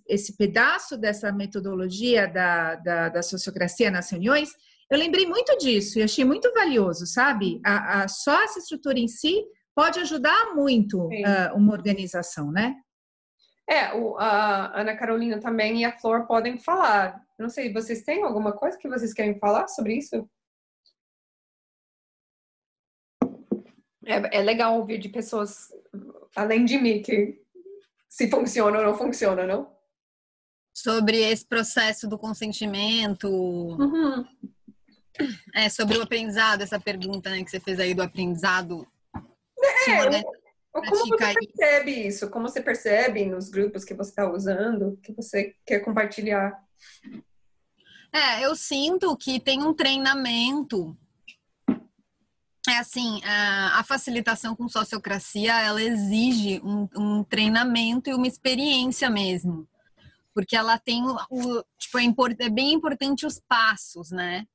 esse pedaço dessa metodologia da sociocracia nas reuniões, eu lembrei muito disso e achei muito valioso, sabe? Só essa estrutura em si pode ajudar muito uma organização, né? A Ana Carolina também e a Flor podem falar. Não sei, vocês têm alguma coisa que vocês querem falar sobre isso? É legal ouvir de pessoas além de mim que se funciona ou não funciona, não? Sobre esse processo do consentimento, sobre o aprendizado, essa pergunta, né, que você fez aí do aprendizado. Como você percebe isso? Como você percebe nos grupos que você está usando, que você quer compartilhar? Eu sinto que tem um treinamento. A facilitação com sociocracia, ela exige um treinamento e uma experiência mesmo. Porque ela tem é bem importante os passos, né?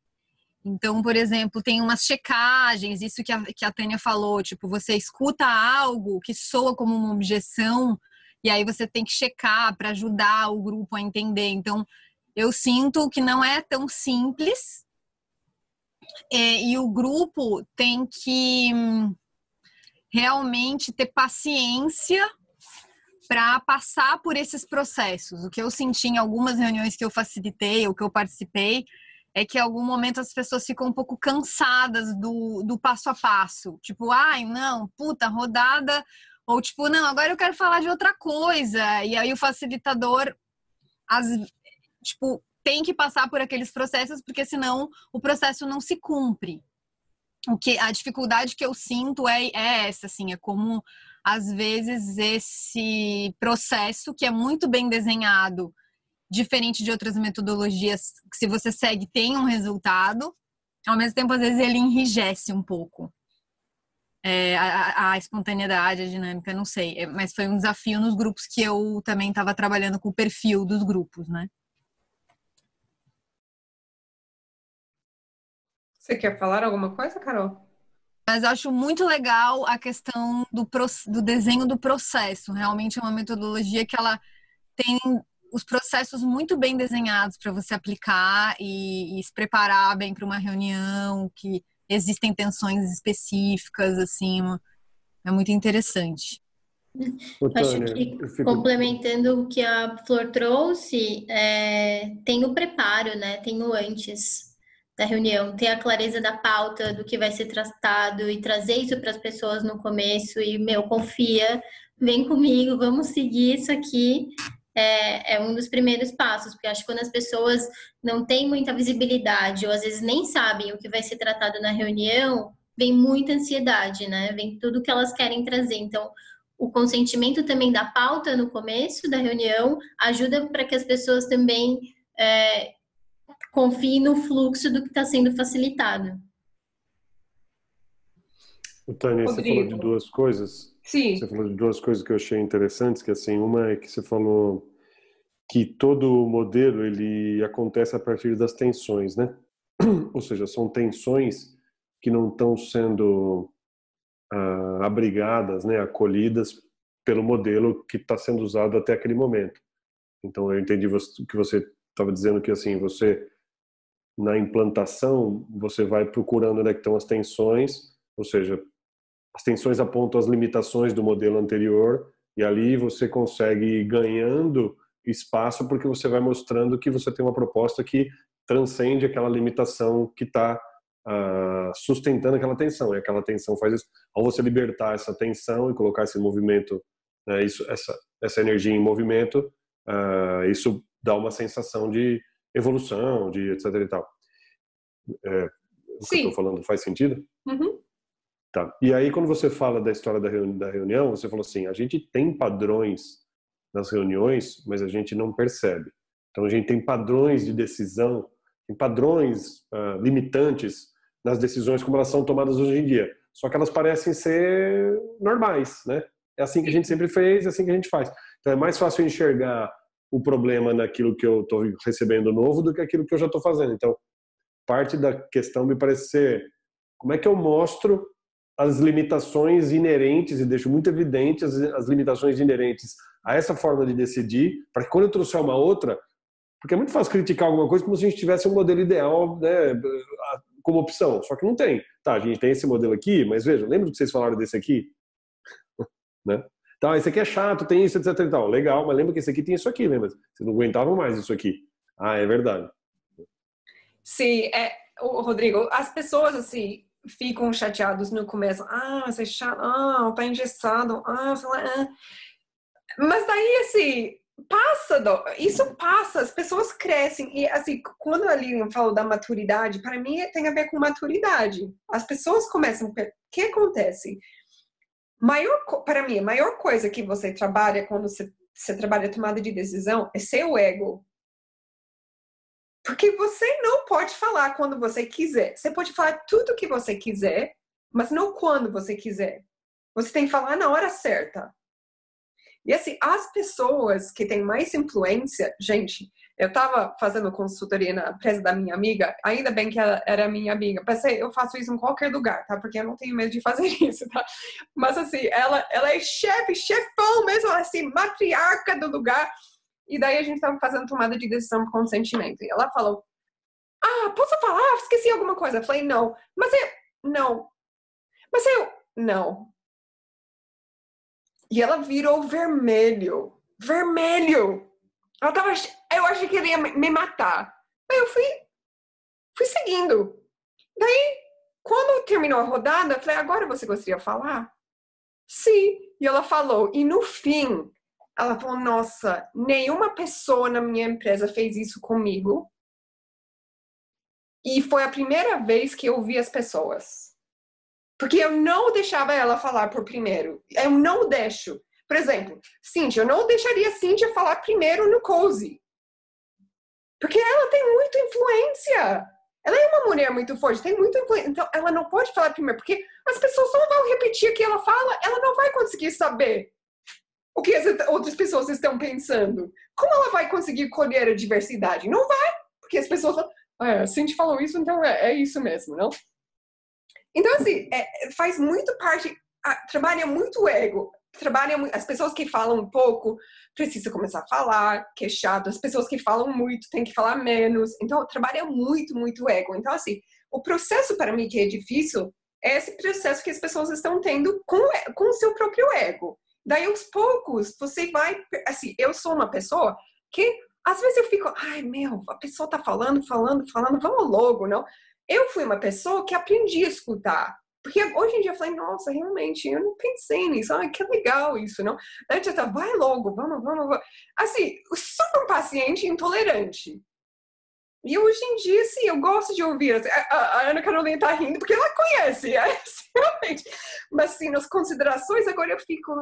Então, por exemplo, tem umas checagens, isso que a Tânia falou, você escuta algo que soa como uma objeção, e aí você tem que checar para ajudar o grupo a entender. Então, eu sinto que não é tão simples, e o grupo tem que realmente ter paciência para passar por esses processos. O que eu senti em algumas reuniões que eu facilitei ou que eu participei é que em algum momento as pessoas ficam um pouco cansadas do passo a passo. Tipo, ai, não, puta, rodada. Ou tipo, não, agora eu quero falar de outra coisa. E aí o facilitador, tipo, tem que passar por aqueles processos, porque senão o processo não se cumpre. A dificuldade que eu sinto é essa, assim, é como, às vezes, esse processo, que é muito bem desenhado, diferente de outras metodologias, que se você segue tem um resultado, ao mesmo tempo, às vezes, ele enrijece um pouco. A espontaneidade, a dinâmica, não sei. Mas foi um desafio nos grupos que eu também estava trabalhando com o perfil dos grupos, né? Você quer falar alguma coisa, Carol? Mas eu acho muito legal a questão do desenho do processo. Realmente é uma metodologia que ela tem os processos muito bem desenhados para você aplicar e se preparar bem para uma reunião, que existem tensões específicas, assim, é muito interessante. Acho que, complementando o que a Flor trouxe, tem o preparo, né? Tem o antes da reunião, ter a clareza da pauta, do que vai ser tratado e trazer isso para as pessoas no começo e, confia, vem comigo, vamos seguir isso aqui. É um dos primeiros passos, porque acho que quando as pessoas não têm muita visibilidade ou às vezes nem sabem o que vai ser tratado na reunião, vem muita ansiedade, né? Vem tudo que elas querem trazer. Então, o consentimento também da pauta no começo da reunião ajuda para que as pessoas também confiem no fluxo do que está sendo facilitado. Tânia, você falou de duas coisas. Sim. Você falou de duas coisas que eu achei interessantes, que assim, uma é que você falou que todo modelo ele acontece a partir das tensões, né? Ou seja, são tensões que não estão sendo abrigadas, né, acolhidas pelo modelo que está sendo usado até aquele momento. Então eu entendi que você estava dizendo que assim, você na implantação você vai procurando onde é que estão as tensões, ou seja, as tensões apontam as limitações do modelo anterior e ali você consegue ir ganhando espaço porque você vai mostrando que você tem uma proposta que transcende aquela limitação que está sustentando aquela tensão. E aquela tensão faz isso. Ao você libertar essa tensão e colocar esse movimento, essa energia em movimento, isso dá uma sensação de evolução, de etc e tal. O que eu estou falando faz sentido? Uhum. Tá. E aí, quando você fala da história da reunião, você falou assim, a gente tem padrões nas reuniões, mas a gente não percebe. Então, a gente tem padrões de decisão, tem padrões limitantes nas decisões como elas são tomadas hoje em dia. Só que elas parecem ser normais, né? É assim que a gente sempre fez, é assim que a gente faz. Então, é mais fácil enxergar o problema naquilo que eu estou recebendo novo do que aquilo que eu já estou fazendo. Então, parte da questão me parece ser como é que eu mostro as limitações inerentes e deixo muito evidente as limitações inerentes a essa forma de decidir, para que quando eu trouxer uma outra, porque é muito fácil criticar alguma coisa como se a gente tivesse um modelo ideal, né, como opção, só que não tem. Tá, a gente tem esse modelo aqui, mas veja, lembra que vocês falaram desse aqui? Né? Tá, esse aqui é chato, tem isso, etc e tal. Legal, mas lembra que esse aqui tem isso aqui, lembra? Vocês não aguentavam mais isso aqui. Ah, é verdade. Sim, Rodrigo, as pessoas assim ficam chateados no começo. Você é chato, tá engessado, mas daí assim isso passa, as pessoas crescem e assim, quando a Lilian falou da maturidade, para mim tem a ver com maturidade. As pessoas começam, o que acontece? Para mim, a maior coisa que você trabalha quando você trabalha a tomada de decisão é seu ego. Porque você não pode falar quando você quiser. Você pode falar tudo o que você quiser, mas não quando você quiser. Você tem que falar na hora certa. E assim, as pessoas que têm mais influência, gente, eu estava fazendo consultoria na empresa da minha amiga, ainda bem que ela era minha amiga. Pensei, eu faço isso em qualquer lugar, tá? Porque eu não tenho medo de fazer isso, tá? Mas assim, ela é chefão mesmo, assim, matriarca do lugar. E daí a gente estava fazendo tomada de decisão por consentimento. E ela falou, posso falar? Esqueci alguma coisa. Eu falei, não. Não. Não. E ela virou vermelho. Vermelho. Eu achei que ele ia me matar. Aí eu fui, fui seguindo. Daí, quando terminou a rodada, eu falei, agora você gostaria de falar? Sim. E ela falou, e no fim, ela falou, nossa, nenhuma pessoa na minha empresa fez isso comigo. E foi a primeira vez que eu vi as pessoas. Porque eu não deixava ela falar por primeiro. Eu não deixo. Por exemplo, Cíntia, eu não deixaria a Cíntia falar primeiro no Cozy. Porque ela tem muita influência. Ela é uma mulher muito forte, tem muita influência. Então, ela não pode falar primeiro, porque as pessoas só vão repetir o que ela fala, ela não vai conseguir saber o que as outras pessoas estão pensando. Como ela vai conseguir colher a diversidade? Não vai, porque as pessoas falam, a Cindy falou isso, então é isso mesmo, não? Então, assim, faz muito parte, trabalha muito o ego. As pessoas que falam um pouco precisam começar a falar, que é chato. As pessoas que falam muito têm que falar menos. Então, trabalha muito, muito ego. Então, assim, o processo para mim que é difícil é esse processo que as pessoas estão tendo com o seu próprio ego. Daí, aos poucos, você vai... Assim, eu sou uma pessoa que, às vezes eu fico... Ai, a pessoa tá falando, vamos logo, não? Eu fui uma pessoa que aprendi a escutar. Porque hoje em dia eu falei, nossa, realmente, eu não pensei nisso. Ai, que legal isso, não? Daí eu tava, vai logo, vamos. Assim, super paciente e intolerante. E hoje em dia, sim, eu gosto de ouvir. A Ana Carolina tá rindo porque ela conhece, realmente. Mas, assim, nas considerações, agora eu fico,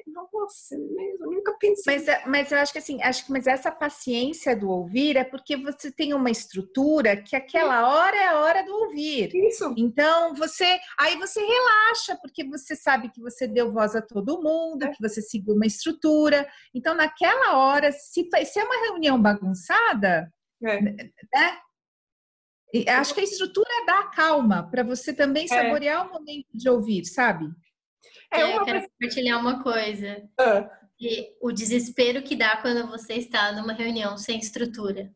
nossa, mesmo, eu nunca pensei. Mas eu acho que, assim, mas essa paciência do ouvir é porque você tem uma estrutura que aquela hora é a hora do ouvir. Isso. Então, aí você relaxa, porque você sabe que você deu voz a todo mundo, que você seguiu uma estrutura. Então, naquela hora, se é uma reunião bagunçada... né? Acho que a estrutura dá calma para você também saborear o momento de ouvir, sabe? Eu quero compartilhar uma coisa. O desespero que dá quando você está numa reunião sem estrutura.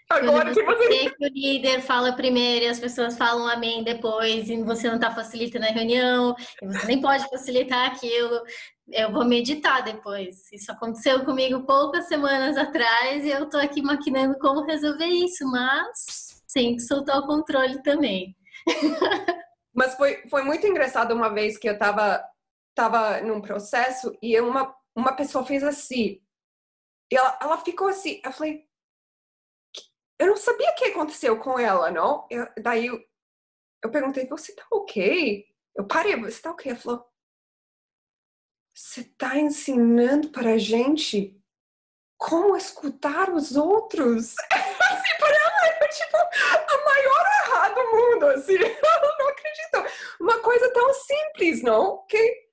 Agora quando você vê que o líder fala primeiro e as pessoas falam amém depois e você não está facilitando a reunião e você nem pode facilitar aquilo. Eu vou meditar depois. Isso aconteceu comigo poucas semanas atrás e eu tô aqui maquinando como resolver isso, mas tem que soltar o controle também. Mas foi muito engraçado uma vez que eu tava num processo e uma pessoa fez assim. E ela ficou assim. Eu falei, eu não sabia o que aconteceu com ela, não? Daí eu perguntei, você tá ok? Eu parei, você tá ok? Ela falou, você está ensinando para a gente como escutar os outros? Assim, para ela é tipo a maior errado do mundo, assim. Ela não acreditou. Uma coisa tão simples, não? Que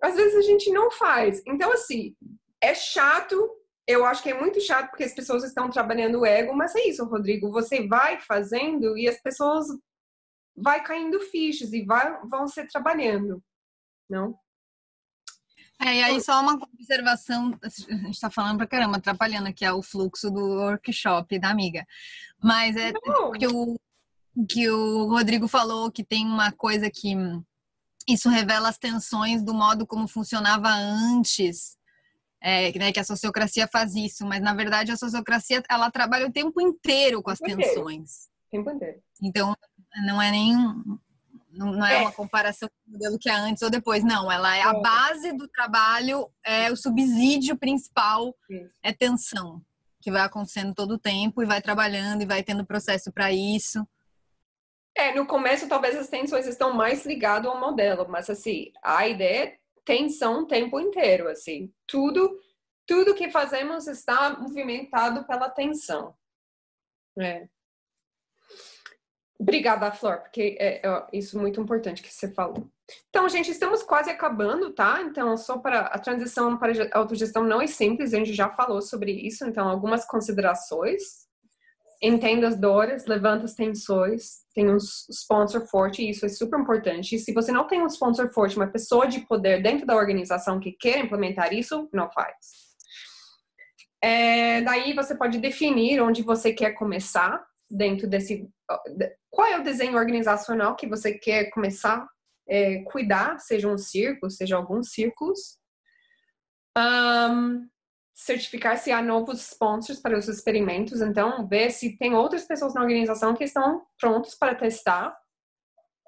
às vezes a gente não faz. Então, assim, é chato. Eu acho que é muito chato porque as pessoas estão trabalhando o ego, mas é isso, Rodrigo. Você vai fazendo e as pessoas vai caindo fichas e vão se trabalhando, não? E aí só uma observação, a gente tá falando pra caramba, atrapalhando aqui o fluxo do workshop da amiga. Mas que o Rodrigo falou que tem uma coisa que isso revela as tensões do modo como funcionava antes, né, que a sociocracia faz isso, mas na verdade a sociocracia ela trabalha o tempo inteiro com as tensões. Tempo inteiro. Então não é não é uma comparação com o modelo que é antes ou depois, não. Ela é a base do trabalho, o subsídio principal é tensão, que vai acontecendo todo o tempo e vai trabalhando e vai tendo processo para isso. No começo talvez as tensões estão mais ligadas ao modelo, mas assim, a ideia é tensão o tempo inteiro, assim. Tudo que fazemos está movimentado pela tensão. Obrigada, Flor, porque isso é muito importante que você falou. Então, gente, estamos quase acabando, tá? Então, só para a transição para a autogestão não é simples, a gente já falou sobre isso, então, algumas considerações. Entenda as dores, levanta as tensões, tem um sponsor forte, isso é super importante. E se você não tem um sponsor forte, uma pessoa de poder dentro da organização que quer implementar isso, não faz. Daí você pode definir onde você quer começar, dentro desse... Qual é o desenho organizacional que você quer começar a cuidar, seja um círculo, seja alguns círculos. certificar se há novos sponsors para os experimentos, então ver se tem outras pessoas na organização que estão prontos para testar,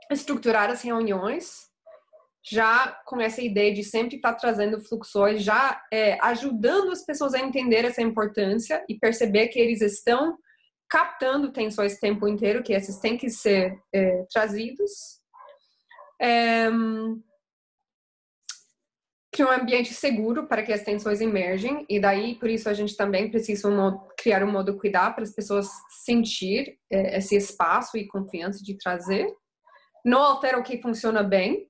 estruturar as reuniões, já com essa ideia de sempre estar trazendo fluxões, já ajudando as pessoas a entender essa importância e perceber que eles estão captando tensões o tempo inteiro, que esses têm que ser trazidos. Criar um ambiente seguro para que as tensões emergem, e daí, por isso, a gente também precisa criar um modo cuidar para as pessoas sentir esse espaço e confiança de trazer. Não altera o que funciona bem,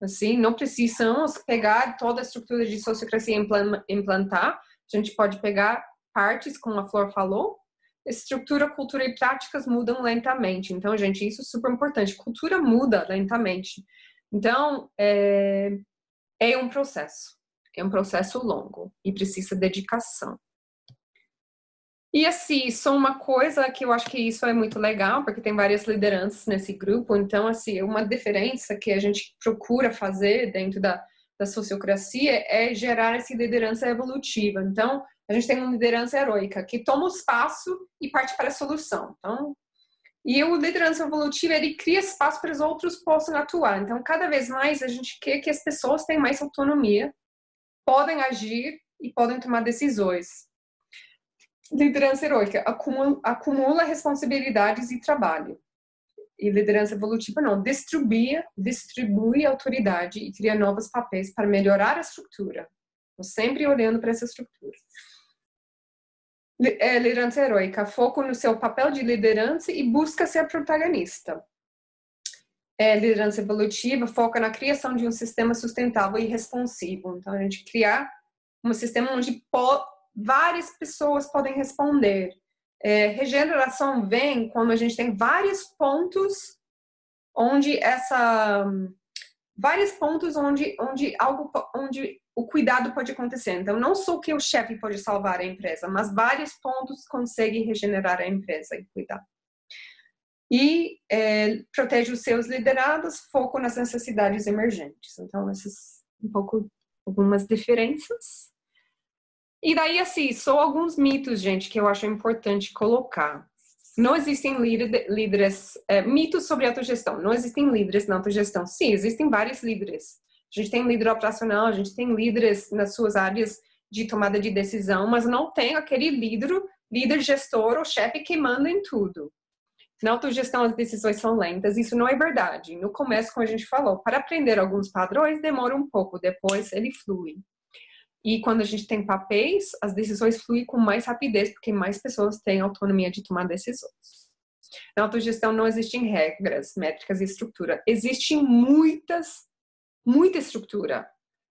assim, não precisamos pegar toda a estrutura de sociocracia e implantar, a gente pode pegar partes, como a Flor falou. Estrutura, cultura e práticas mudam lentamente, então, gente, isso é super importante, cultura muda lentamente, então, é um processo longo e precisa de dedicação. E assim, só uma coisa que eu acho que isso é muito legal, porque tem várias lideranças nesse grupo, então assim, uma diferença que a gente procura fazer dentro da sociocracia é gerar essa liderança evolutiva. Então, a gente tem uma liderança heróica, que toma o espaço e parte para a solução. Então, e o liderança evolutiva, ele cria espaço para os outros possam atuar. Então, cada vez mais, a gente quer que as pessoas tenham mais autonomia, podem agir e podem tomar decisões. Liderança heróica acumula responsabilidades e trabalho. E liderança evolutiva não, distribui autoridade e cria novos papéis para melhorar a estrutura. Estou sempre olhando para essa estrutura. Liderança heróica, foco no seu papel de liderança e busca ser protagonista. Liderança evolutiva, foca na criação de um sistema sustentável e responsivo. Então, a gente criar um sistema onde várias pessoas podem responder. Regeneração vem quando a gente tem vários pontos onde o cuidado pode acontecer. Então, não só que o chefe pode salvar a empresa, mas vários pontos conseguem regenerar a empresa e cuidar. E protege os seus liderados, foco nas necessidades emergentes. Então, essas algumas diferenças. E daí, assim, só alguns mitos, gente, que eu acho importante colocar. Não existem mitos sobre autogestão. Não existem líderes na autogestão. Sim, existem vários líderes. A gente tem líder operacional, a gente tem líderes nas suas áreas de tomada de decisão, mas não tem aquele líder gestor ou chefe que manda em tudo. Na autogestão, as decisões são lentas. Isso não é verdade. No começo, como a gente falou, para aprender alguns padrões, demora um pouco. Depois, ele flui. E quando a gente tem papéis, as decisões fluem com mais rapidez, porque mais pessoas têm autonomia de tomar decisões. Na autogestão não existem regras, métricas e estrutura. Existe muita estrutura.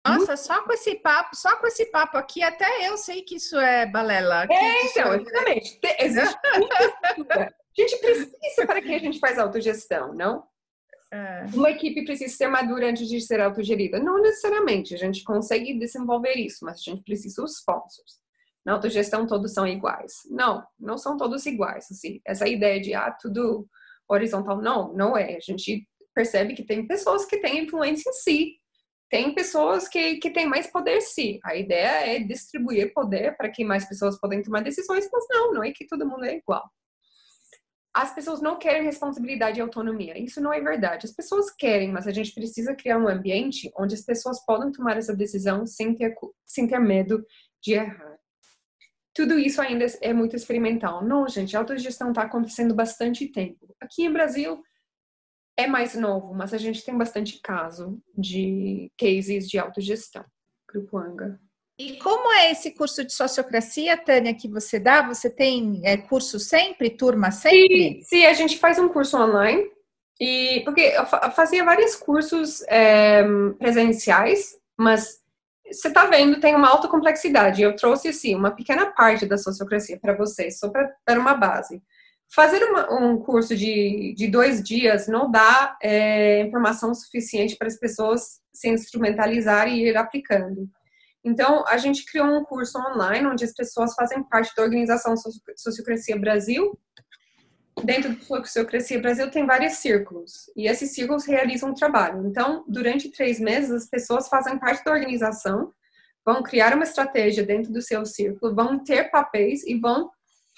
Nossa, só com esse papo aqui, até eu sei que isso é balela. Então, exatamente. Existe muita estrutura. A gente precisa para que a gente faz autogestão, não? Uma equipe precisa ser madura antes de ser autogerida. Não necessariamente, a gente consegue desenvolver isso, mas a gente precisa dos sponsors. Na autogestão todos são iguais. Não são todos iguais. Assim. Essa ideia de tudo horizontal, não é. A gente percebe que tem pessoas que têm influência em si. Tem pessoas que têm mais poder sim. A ideia é distribuir poder para que mais pessoas podem tomar decisões, mas não é que todo mundo é igual. As pessoas não querem responsabilidade e autonomia. Isso não é verdade. As pessoas querem, mas a gente precisa criar um ambiente onde as pessoas podem tomar essa decisão sem ter medo de errar. Tudo isso ainda é muito experimental. Não, gente, a autogestão está acontecendo bastante tempo. Aqui no Brasil é mais novo, mas a gente tem bastante caso de cases de autogestão. Grupo Anga. E como é esse curso de sociocracia, Tânia, que você dá? Você tem curso sempre, turma sempre? Sim, a gente faz um curso online. Porque eu fazia vários cursos presenciais, mas você está vendo, tem uma alta complexidade. Eu trouxe, assim, uma pequena parte da sociocracia para vocês, só para dar uma base. Fazer um curso de 2 dias não dá informação suficiente para as pessoas se instrumentalizarem e ir aplicando. Então, a gente criou um curso online onde as pessoas fazem parte da organização Sociocracia Brasil. Dentro do Sociocracia Brasil tem vários círculos e esses círculos realizam um trabalho. Então, durante 3 meses, as pessoas fazem parte da organização, vão criar uma estratégia dentro do seu círculo, vão ter papéis e vão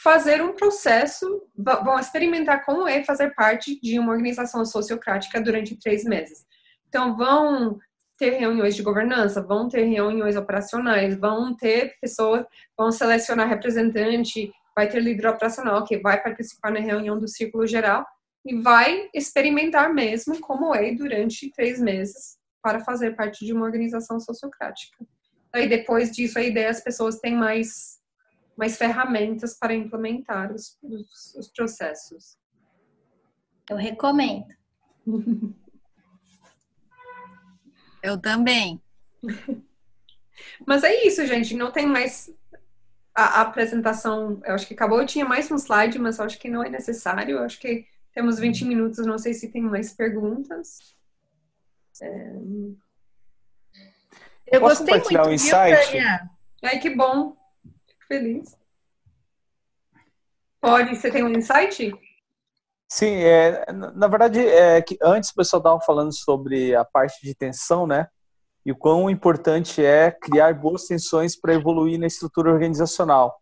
fazer um processo, vão experimentar como é fazer parte de uma organização sociocrática durante 3 meses. Então, vão ter reuniões de governança, vão ter reuniões operacionais, vão ter pessoas, vão selecionar representante, vai ter líder operacional que vai participar na reunião do círculo geral e vai experimentar mesmo como é durante 3 meses para fazer parte de uma organização sociocrática. Aí, depois disso, a ideia é as pessoas têm mais ferramentas para implementar os processos. Eu recomendo. Eu também. Mas é isso, gente. Não tem mais a apresentação. Eu acho que acabou. Eu tinha mais um slide, mas eu acho que não é necessário. Eu acho que temos 20 minutos. Não sei se tem mais perguntas. Eu Posso gostei compartilhar muito, um insight? Tânia? Ai, que bom. Fico feliz. Pode. Você tem um insight? Sim, na verdade, que antes o pessoal estava falando sobre a parte de tensão, né? E o quão importante é criar boas tensões para evoluir na estrutura organizacional.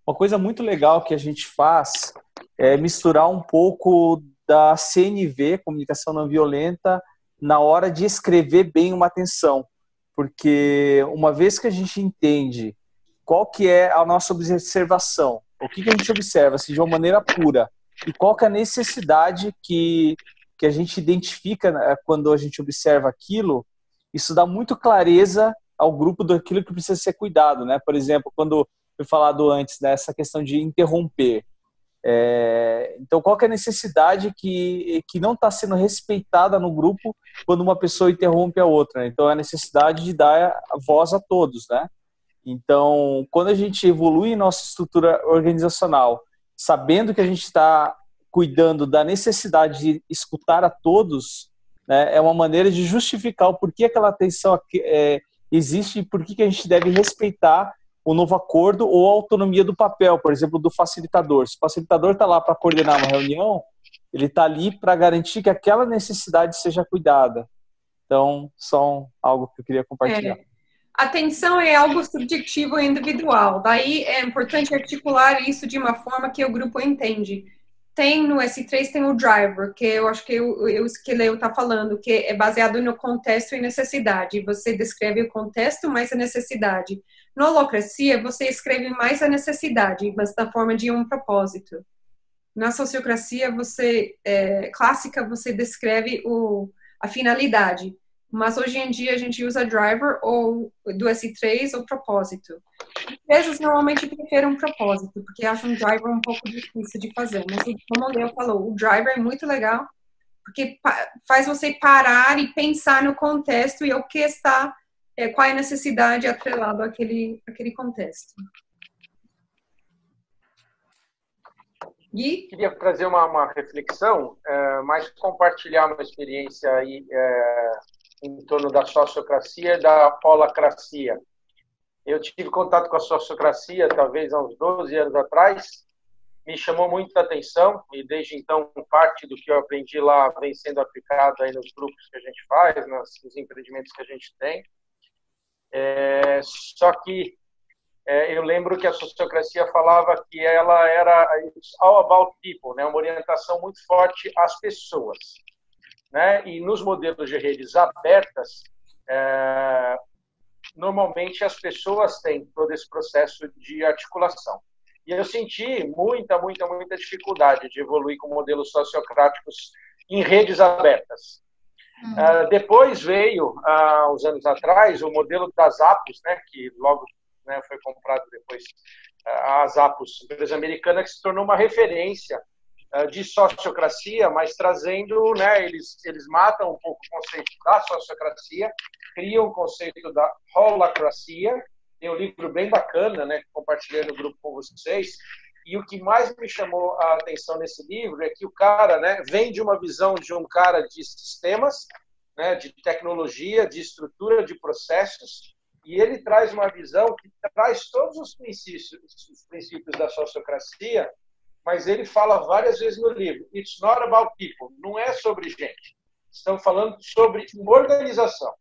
Uma coisa muito legal que a gente faz é misturar um pouco da CNV, Comunicação Não Violenta, na hora de escrever bem uma tensão. Porque uma vez que a gente entende qual que é a nossa observação, o que a gente observa, assim, de uma maneira pura, e qual que é a necessidade que a gente identifica, né, quando a gente observa aquilo, isso dá muito clareza ao grupo daquilo que precisa ser cuidado, né? Por exemplo, quando foi falado antes, né, essa questão de interromper. Então, qual que é a necessidade que não está sendo respeitada no grupo quando uma pessoa interrompe a outra, né? Então, é a necessidade de dar a voz a todos, né? Então, quando a gente evolui nossa estrutura organizacional, sabendo que a gente está cuidando da necessidade de escutar a todos, né, é uma maneira de justificar o porquê aquela tensão existe e por que a gente deve respeitar o novo acordo ou a autonomia do papel, por exemplo, do facilitador. Se o facilitador está lá para coordenar uma reunião, ele está ali para garantir que aquela necessidade seja cuidada. Então, só algo que eu queria compartilhar. Atenção é algo subjetivo e individual. Daí é importante articular isso de uma forma que o grupo entende. Tem no S3 tem o driver, que eu acho que o que Leo está falando, que é baseado no contexto e necessidade. Você descreve o contexto mais a necessidade. Na holacracia, você escreve mais a necessidade, mas da forma de um propósito. Na sociocracia, clássica, você descreve a finalidade. Mas hoje em dia a gente usa driver ou do S3 ou propósito. Empresas normalmente preferem um propósito, porque acham um driver um pouco difícil de fazer. Mas como o Leo falou, o driver é muito legal, porque faz você parar e pensar no contexto e o que está, qual é a necessidade atrelada àquele contexto. E queria trazer uma reflexão, mas compartilhar uma experiência aí em torno da sociocracia e da holacracia. Eu tive contato com a sociocracia, talvez há uns 12 anos atrás, me chamou muito a atenção, e desde então parte do que eu aprendi lá vem sendo aplicado aí nos grupos que a gente faz, nos empreendimentos que a gente tem. Só que eu lembro que a sociocracia falava que ela era all about people, né? Uma orientação muito forte às pessoas. Né? E nos modelos de redes abertas, normalmente as pessoas têm todo esse processo de articulação. E eu senti muita dificuldade de evoluir com modelos sociocráticos em redes abertas. Depois veio, há uns anos atrás, o modelo das Zappos, né, que logo, né, foi comprado depois, a Zappos, empresa americana, que se tornou uma referência de sociocracia, mas trazendo, né, eles matam um pouco o conceito da sociocracia, criam o conceito da holacracia. Tem um livro bem bacana, né, que compartilhei no grupo com vocês, e o que mais me chamou a atenção nesse livro é que o cara, né, vem de uma visão de um cara de sistemas, né, de tecnologia, de estrutura de processos, e ele traz uma visão que traz todos os princípios da sociocracia, mas ele fala várias vezes no livro, it's not about people, não é sobre gente. Estamos falando sobre organização,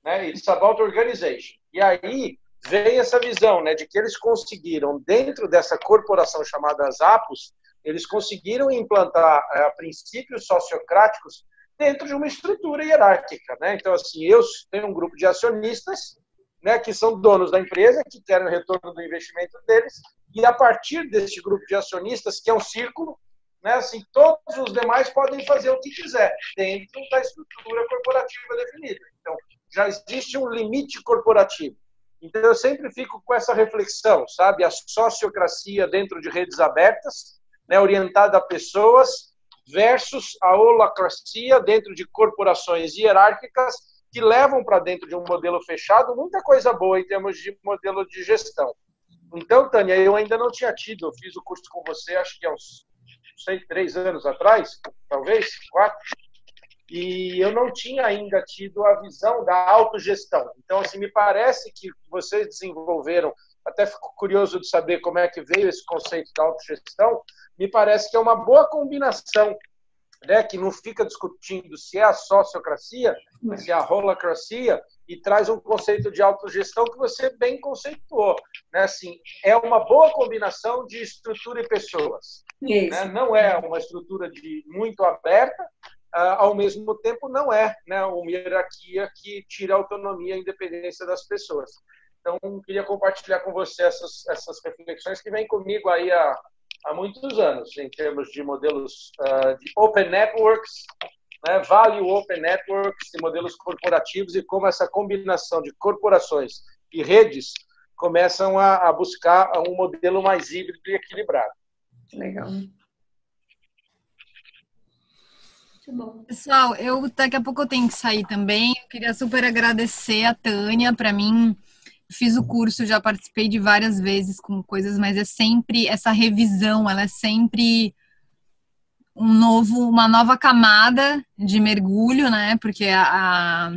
né? It's about organization. E aí, veio essa visão, né, de que eles conseguiram, dentro dessa corporação chamada Zappos, eles conseguiram implantar princípios sociocráticos dentro de uma estrutura hierárquica, né? Então, assim, eu tenho um grupo de acionistas, né, que são donos da empresa, que querem o retorno do investimento deles, e a partir desse grupo de acionistas, que é um círculo, né, assim, todos os demais podem fazer o que quiser, dentro da estrutura corporativa definida. Então, já existe um limite corporativo. Então, eu sempre fico com essa reflexão, sabe? A sociocracia dentro de redes abertas, né, orientada a pessoas, versus a holacracia dentro de corporações hierárquicas que levam para dentro de um modelo fechado muita coisa boa em termos de modelo de gestão. Então, Tânia, eu ainda não tinha tido, eu fiz o curso com você, acho que há uns 3 anos atrás, talvez, 4, e eu não tinha ainda tido a visão da autogestão. Então, assim, me parece que vocês desenvolveram, até fico curioso de saber como é que veio esse conceito da autogestão, me parece que é uma boa combinação, né, que não fica discutindo se é a sociocracia, se é a holacracia, e traz um conceito de autogestão que você bem conceituou. Né? Assim, é uma boa combinação de estrutura e pessoas. Né? Não é uma estrutura muito aberta, ao mesmo tempo não é, né, uma hierarquia que tira a autonomia e a independência das pessoas. Então, queria compartilhar com você essas reflexões que vêm comigo aí há muitos anos, em termos de modelos de Open Networks, né, Value Open Networks e modelos corporativos, e como essa combinação de corporações e redes começam a buscar um modelo mais híbrido e equilibrado. Legal. Pessoal, daqui a pouco eu tenho que sair também. Eu queria super agradecer a Tânia. Para mim, fiz o curso, já participei de várias vezes com coisas, mas é sempre essa revisão, ela é sempre uma nova camada de mergulho, né? Porque a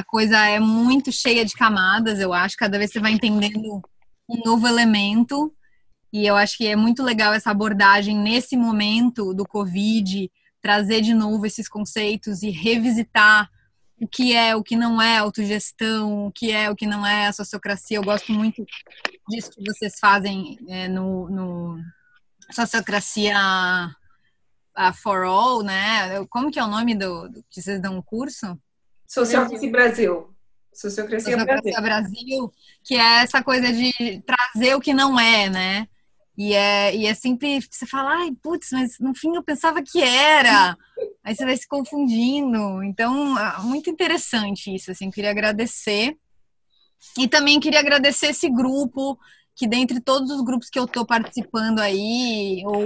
coisa é muito cheia de camadas, eu acho. Cada vez você vai entendendo um novo elemento. E eu acho que é muito legal essa abordagem nesse momento do Covid, trazer de novo esses conceitos e revisitar o que não é autogestão, o que não é a sociocracia. Eu gosto muito disso que vocês fazem no Sociocracia for All, né? Como que é o nome do que vocês dão um curso? Sociocracia Brasil. Sociocracia Brasil, que é essa coisa de trazer o que não é, né? E é sempre, você fala, ai, putz, mas no fim eu pensava que era. Aí você vai se confundindo. Então, muito interessante isso, assim, queria agradecer. E também queria agradecer esse grupo, que dentre todos os grupos que eu estou participando aí, ou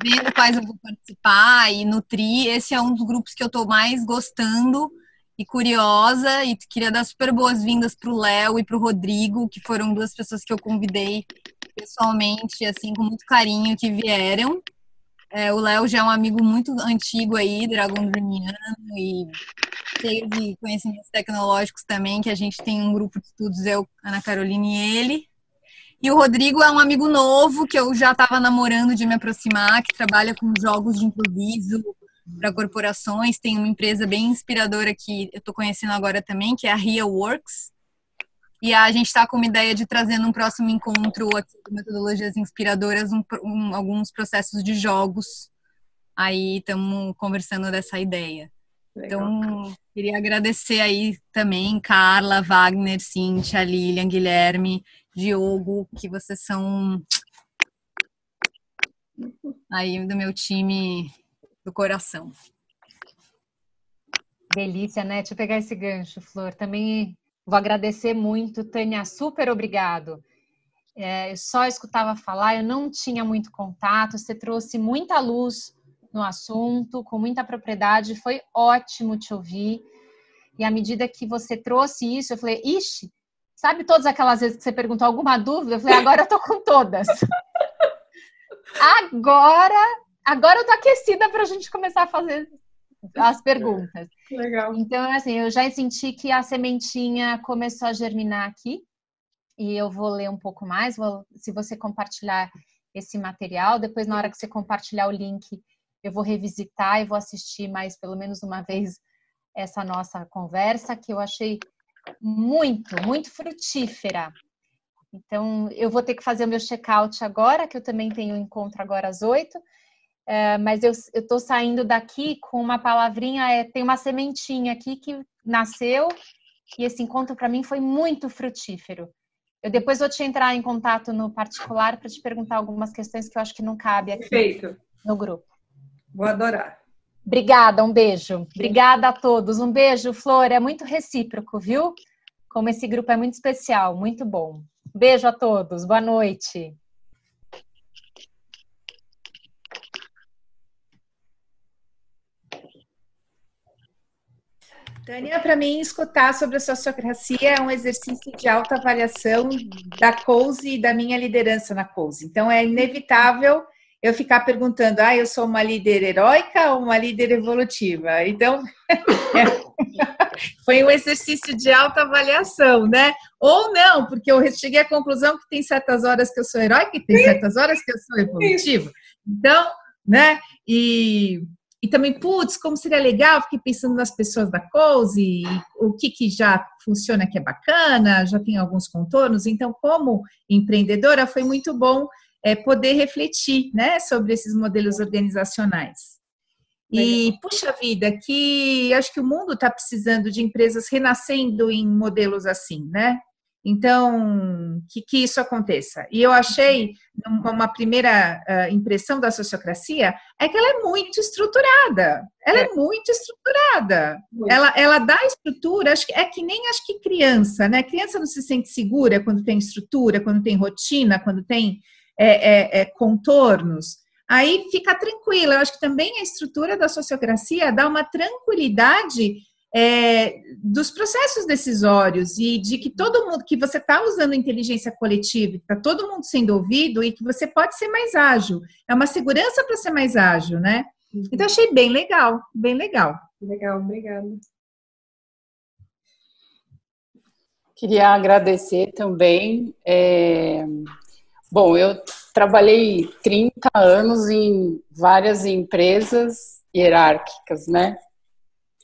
vendo quais eu vou participar e nutrir, esse é um dos grupos que eu estou mais gostando e curiosa, e queria dar super boas-vindas para o Léo e para o Rodrigo, que foram 2 pessoas que eu convidei pessoalmente, assim, com muito carinho, que vieram. O Léo já é um amigo muito antigo aí, Dragon Dreamiano, e cheio de conhecimentos tecnológicos também, que a gente tem um grupo de estudos, eu, Ana Carolina e ele. E o Rodrigo é um amigo novo, que eu já estava namorando de me aproximar, que trabalha com jogos de improviso para corporações, tem uma empresa bem inspiradora que eu estou conhecendo agora também, que é a Real Works. E a gente está com uma ideia de trazer num próximo encontro aqui de metodologias inspiradoras alguns processos de jogos. Aí estamos conversando dessa ideia. Legal. Então, queria agradecer aí também Carla, Wagner, Cíntia, Lilian, Guilherme, Diogo, que vocês são aí do meu time do coração. Delícia, né? Deixa eu pegar esse gancho, Flor. Também vou agradecer muito, Tânia, super obrigado. Eu só escutava falar, eu não tinha muito contato, você trouxe muita luz no assunto, com muita propriedade, foi ótimo te ouvir. E à medida que você trouxe isso, eu falei, ixi, sabe todas aquelas vezes que você perguntou alguma dúvida? Eu falei, agora eu tô com todas. Agora eu tô aquecida para a gente começar a fazer as perguntas. Legal. Então, assim, eu já senti que a sementinha começou a germinar aqui e eu vou ler um pouco mais. Se você compartilhar esse material, depois na hora que você compartilhar o link, eu vou revisitar e vou assistir mais pelo menos uma vez essa nossa conversa, que eu achei muito frutífera. Então, eu vou ter que fazer o meu check-out agora, que eu também tenho um encontro agora às 8. Mas eu estou saindo daqui com uma palavrinha, tem uma sementinha aqui que nasceu, e esse encontro para mim foi muito frutífero. Eu depois vou te entrar em contato no particular para te perguntar algumas questões que eu acho que não cabe aqui. Perfeito. No grupo. Vou adorar. Obrigada, um beijo. Obrigada a todos. Um beijo, Flor. É muito recíproco, viu? Como esse grupo é muito especial, muito bom. Beijo a todos. Boa noite. Tânia, para mim, escutar sobre a sociocracia é um exercício de autoavaliação da Couse e da minha liderança na Couse. Então, é inevitável eu ficar perguntando, eu sou uma líder heróica ou uma líder evolutiva? Então, foi um exercício de autoavaliação, né? Ou não, porque eu cheguei à conclusão que tem certas horas que eu sou heróica e tem certas horas que eu sou evolutiva. Então, né? E também, como seria legal, fiquei pensando nas pessoas da Couse, o que já funciona que é bacana, já tem alguns contornos. Então, como empreendedora, foi muito bom poder refletir, né, sobre esses modelos organizacionais. E, puxa vida, que acho que o mundo está precisando de empresas renascendo em modelos assim, né? Então, que isso aconteça. E eu achei, uma primeira impressão da sociocracia, é que ela é muito estruturada. Ela é muito estruturada. Ela dá estrutura, acho que criança, né? Criança não se sente segura quando tem estrutura, quando tem rotina, quando tem contornos. Aí fica tranquila. Eu acho que também a estrutura da sociocracia dá uma tranquilidade dos processos decisórios e de que todo mundo, que você está usando inteligência coletiva, que está todo mundo sendo ouvido e que você pode ser mais ágil. É uma segurança para ser mais ágil, né? Então, achei bem legal, bem legal. Legal, obrigada. Queria agradecer também. Bom, eu trabalhei 30 anos em várias empresas hierárquicas, né?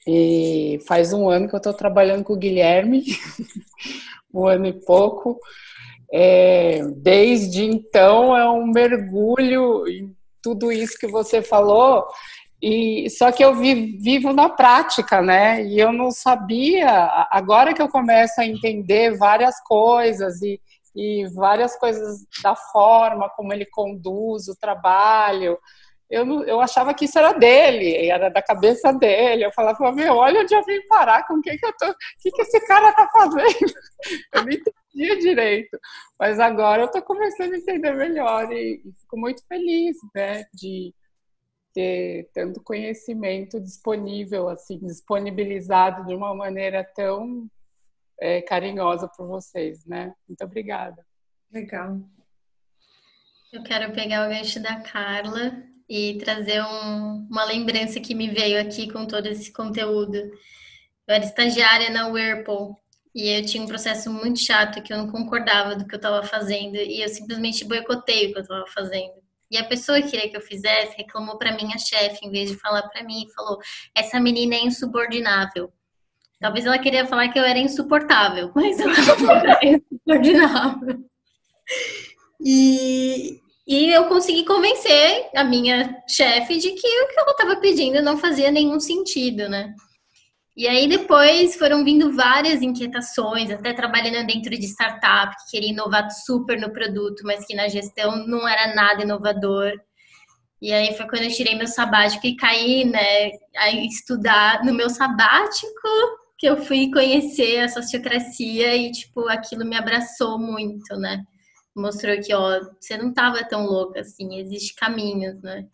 E faz um ano que eu estou trabalhando com o Guilherme, um ano e pouco. Desde então é um mergulho em tudo isso que você falou, só que eu vivo na prática, né? E eu não sabia, agora que eu começo a entender várias coisas e várias coisas da forma como ele conduz o trabalho. Eu achava que isso era dele, era da cabeça dele. Eu falava, olha onde eu vim parar, com o que esse cara tá fazendo? Eu não entendia direito. Mas agora eu tô começando a entender melhor e fico muito feliz, né, de ter tanto conhecimento disponível, assim, disponibilizado de uma maneira tão carinhosa por vocês, né? Muito obrigada. Legal. Eu quero pegar o gancho da Carla e trazer uma lembrança que me veio aqui com todo esse conteúdo. Eu era estagiária na Whirlpool e eu tinha um processo muito chato que eu não concordava do que eu estava fazendo e eu simplesmente boicotei o que eu estava fazendo. E a pessoa que queria que eu fizesse reclamou para minha chefe, em vez de falar para mim, falou: essa menina é insubordinável. Talvez ela queria falar que eu era insuportável, mas ela era insubordinável. E eu consegui convencer a minha chefe de que o que ela estava pedindo não fazia nenhum sentido, né? E aí depois foram vindo várias inquietações, até trabalhando dentro de startup, que queria inovar super no produto, mas que na gestão não era nada inovador. E aí foi quando eu tirei meu sabático e caí, né, a estudar no meu sabático, que eu fui conhecer a sociocracia e, tipo, aquilo me abraçou muito, né? Mostrou que, você não estava tão louca assim, existe caminhos, né?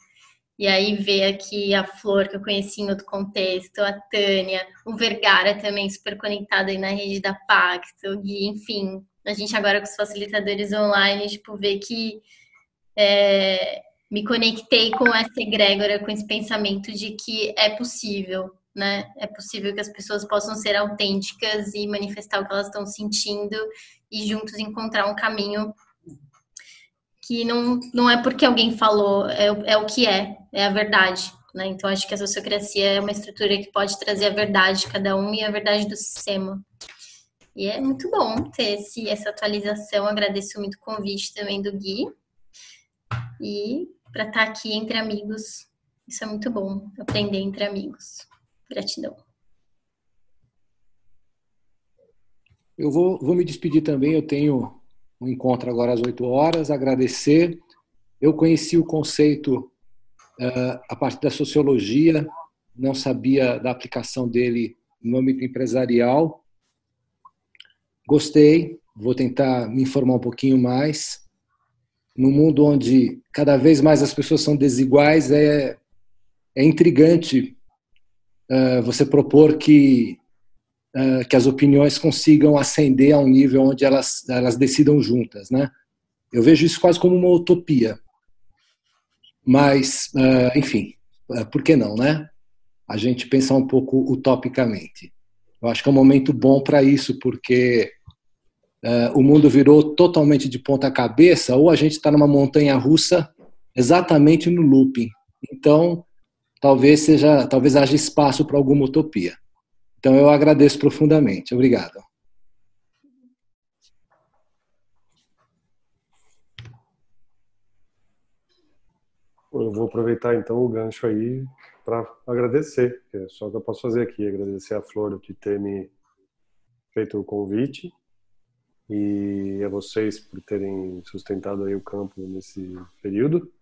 E aí ver aqui a Flor, que eu conheci em outro contexto, a Tânia, o Vergara também super conectado aí na rede da Pacto, o Gui, enfim, a gente agora com os facilitadores online, tipo, ver que me conectei com essa egrégora, com esse pensamento de que é possível, né? É possível que as pessoas possam ser autênticas e manifestar o que elas estão sentindo e juntos encontrar um caminho que não é porque alguém falou, é o que é a verdade, né? Então, acho que a sociocracia é uma estrutura que pode trazer a verdade de cada um e a verdade do sistema. E é muito bom ter essa atualização. Agradeço muito o convite também do Gui. E para estar aqui entre amigos, isso é muito bom, aprender entre amigos. Gratidão. Eu vou me despedir também, eu tenho um encontro agora às 8 horas, agradecer. Eu conheci o conceito a partir da sociologia, não sabia da aplicação dele no âmbito empresarial. Gostei, vou tentar me informar um pouquinho mais. No mundo onde cada vez mais as pessoas são desiguais, é intrigante você propor que as opiniões consigam ascender a um nível onde elas decidam juntas, né? Eu vejo isso quase como uma utopia. Mas, enfim, por que não, né? A gente pensar um pouco utopicamente. Eu acho que é um momento bom para isso, porque o mundo virou totalmente de ponta cabeça, ou a gente está numa montanha-russa exatamente no looping. Então, talvez haja espaço para alguma utopia. Então, eu agradeço profundamente. Obrigado. Eu vou aproveitar, então, o gancho aí para agradecer. É só o que eu posso fazer aqui, agradecer a Flor de ter me feito o convite e a vocês por terem sustentado aí o campo nesse período.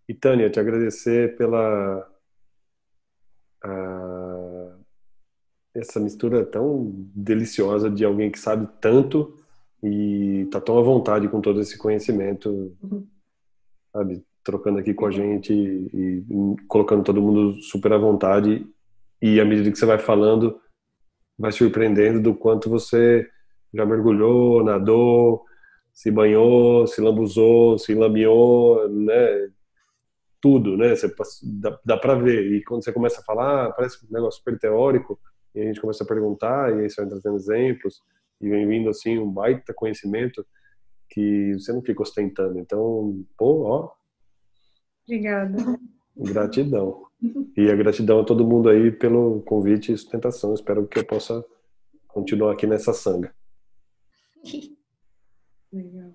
E, Tânia, te agradecer pela essa mistura tão deliciosa de alguém que sabe tanto e tá tão à vontade com todo esse conhecimento, sabe, trocando aqui com a gente e colocando todo mundo super à vontade, e à medida que você vai falando, vai surpreendendo do quanto você já mergulhou, nadou, se banhou, se lambuzou, se lameou, né? Tudo, né? Dá para ver. E quando você começa a falar, parece um negócio super teórico, e a gente começa a perguntar, e aí você vai trazendo exemplos, e vem vindo assim um baita conhecimento que você não fica ostentando. Então, pô, ó. Obrigada. Gratidão. E a gratidão a todo mundo aí pelo convite e sustentação. Espero que eu possa continuar aqui nessa sanga. Legal.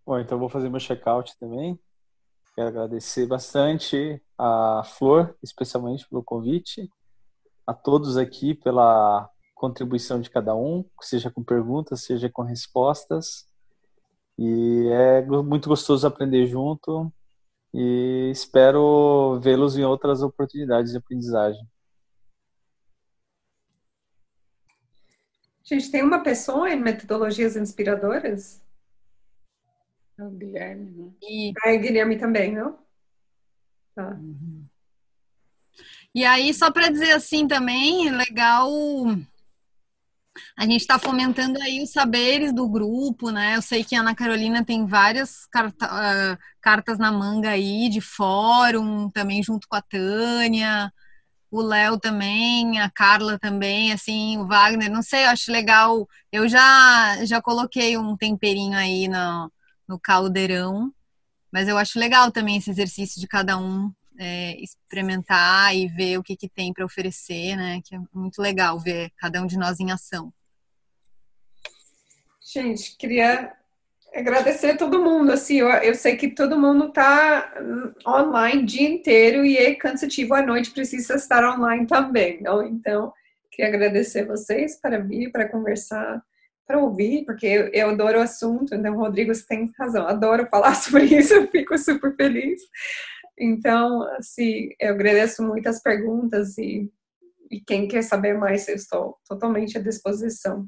Bom, então eu vou fazer meu check-out também. Quero agradecer bastante a Flor, especialmente pelo convite, a todos aqui pela contribuição de cada um, seja com perguntas, seja com respostas. E é muito gostoso aprender junto e espero vê-los em outras oportunidades de aprendizagem. Gente, tem uma pessoa em Metodologias Inspiradoras? É o Guilherme, né? E Guilherme também, não? Tá. E aí, só para dizer assim também, legal, a gente está fomentando aí os saberes do grupo, né? Eu sei que a Ana Carolina tem várias cartas na manga aí, de fórum, também junto com a Tânia, o Léo também, a Carla também, assim, o Wagner, não sei, eu acho legal. Eu já coloquei um temperinho aí no caldeirão, mas eu acho legal também esse exercício de cada um experimentar e ver o que tem para oferecer, né? Que é muito legal ver cada um de nós em ação. Gente, queria agradecer a todo mundo, assim, eu sei que todo mundo está online o dia inteiro e é cansativo à noite, precisa estar online também, não? Então, queria agradecer vocês para vir, para conversar, para ouvir, porque eu adoro o assunto, então, Rodrigo, você tem razão, adoro falar sobre isso, eu fico super feliz. Então, assim, eu agradeço muito as perguntas e quem quer saber mais, eu estou totalmente à disposição.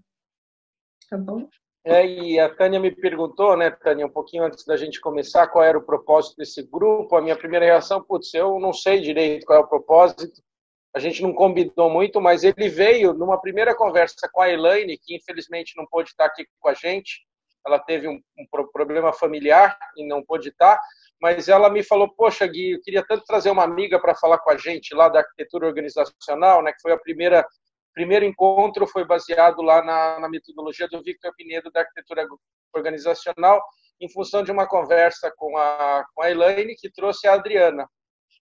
Tá bom? E a Tânia me perguntou, né, Tânia, um pouquinho antes da gente começar, qual era o propósito desse grupo. A minha primeira reação, putz, eu não sei direito qual é o propósito, a gente não combinou muito, mas ele veio numa primeira conversa com a Elaine, que infelizmente não pôde estar aqui com a gente, ela teve um problema familiar e não pôde estar, mas ela me falou, poxa, Gui, eu queria tanto trazer uma amiga para falar com a gente lá da arquitetura organizacional, né, que foi a primeiro encontro foi baseado lá na metodologia do Victor Pinedo da arquitetura organizacional, em função de uma conversa com a Elaine, que trouxe a Adriana.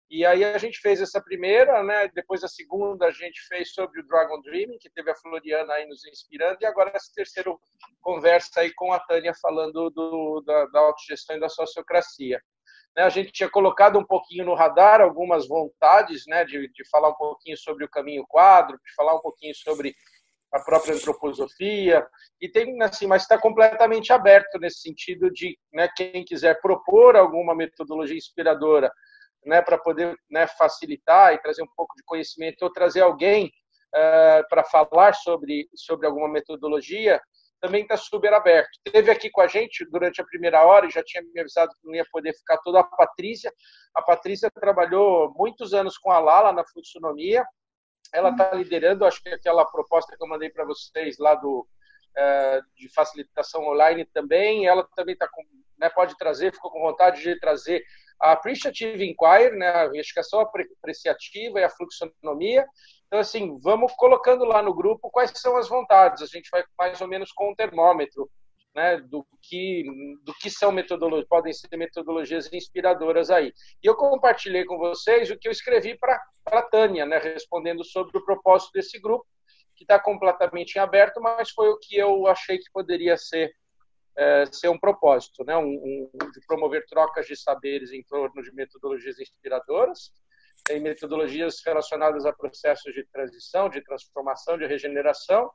E aí a gente fez essa primeira, né? Depois a segunda a gente fez sobre o Dragon Dreaming, que teve a Floriana aí nos inspirando, e agora essa terceira conversa aí com a Tânia falando da autogestão e da sociocracia. Né, a gente tinha colocado um pouquinho no radar algumas vontades, né, de falar um pouquinho sobre o caminho quadro, de falar um pouquinho sobre a própria antroposofia, e tem assim, mas está completamente aberto nesse sentido de, né, quem quiser propor alguma metodologia inspiradora, né, para poder, né, facilitar e trazer um pouco de conhecimento, ou trazer alguém para falar sobre alguma metodologia, também está super aberto. Teve aqui com a gente durante a primeira hora, e já tinha me avisado que não ia poder ficar toda a Patrícia. A Patrícia trabalhou muitos anos com a Lala na fluxonomia. Ela está liderando, acho que aquela proposta que eu mandei para vocês lá de facilitação online também. Ela também está com, né, pode trazer, ficou com vontade de trazer a Appreciative Inquiry, né, a investigação apreciativa e a fluxonomia. Então, assim, vamos colocando lá no grupo quais são as vontades. A gente vai mais ou menos com um termômetro, né, do que são metodologias, podem ser metodologias inspiradoras aí. E eu compartilhei com vocês o que eu escrevi para a Tânia, né, respondendo sobre o propósito desse grupo, que está completamente em aberto, mas foi o que eu achei que poderia ser um propósito, né, de promover trocas de saberes em torno de metodologias inspiradoras, em metodologias relacionadas a processos de transição, de transformação, de regeneração,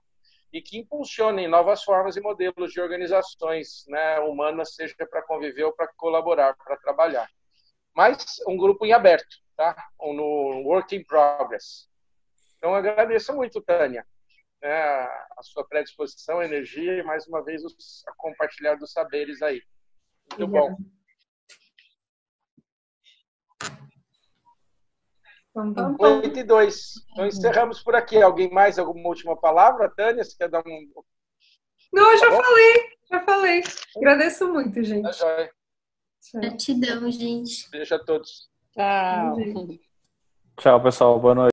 e que impulsionem novas formas e modelos de organizações, né, humanas, seja para conviver ou para colaborar, para trabalhar. Mas um grupo em aberto, tá? No work in progress. Então, agradeço muito, Tânia, né, a sua predisposição, a energia e, mais uma vez, a compartilhar dos saberes aí. Muito bom. 8:02. Então, encerramos por aqui. Alguém mais? Alguma última palavra? Tânia, você quer dar um... Não, eu já falei. Agradeço muito, gente. Tá joia. Gratidão, gente. Beijo a todos. Tchau. Tchau, pessoal. Boa noite.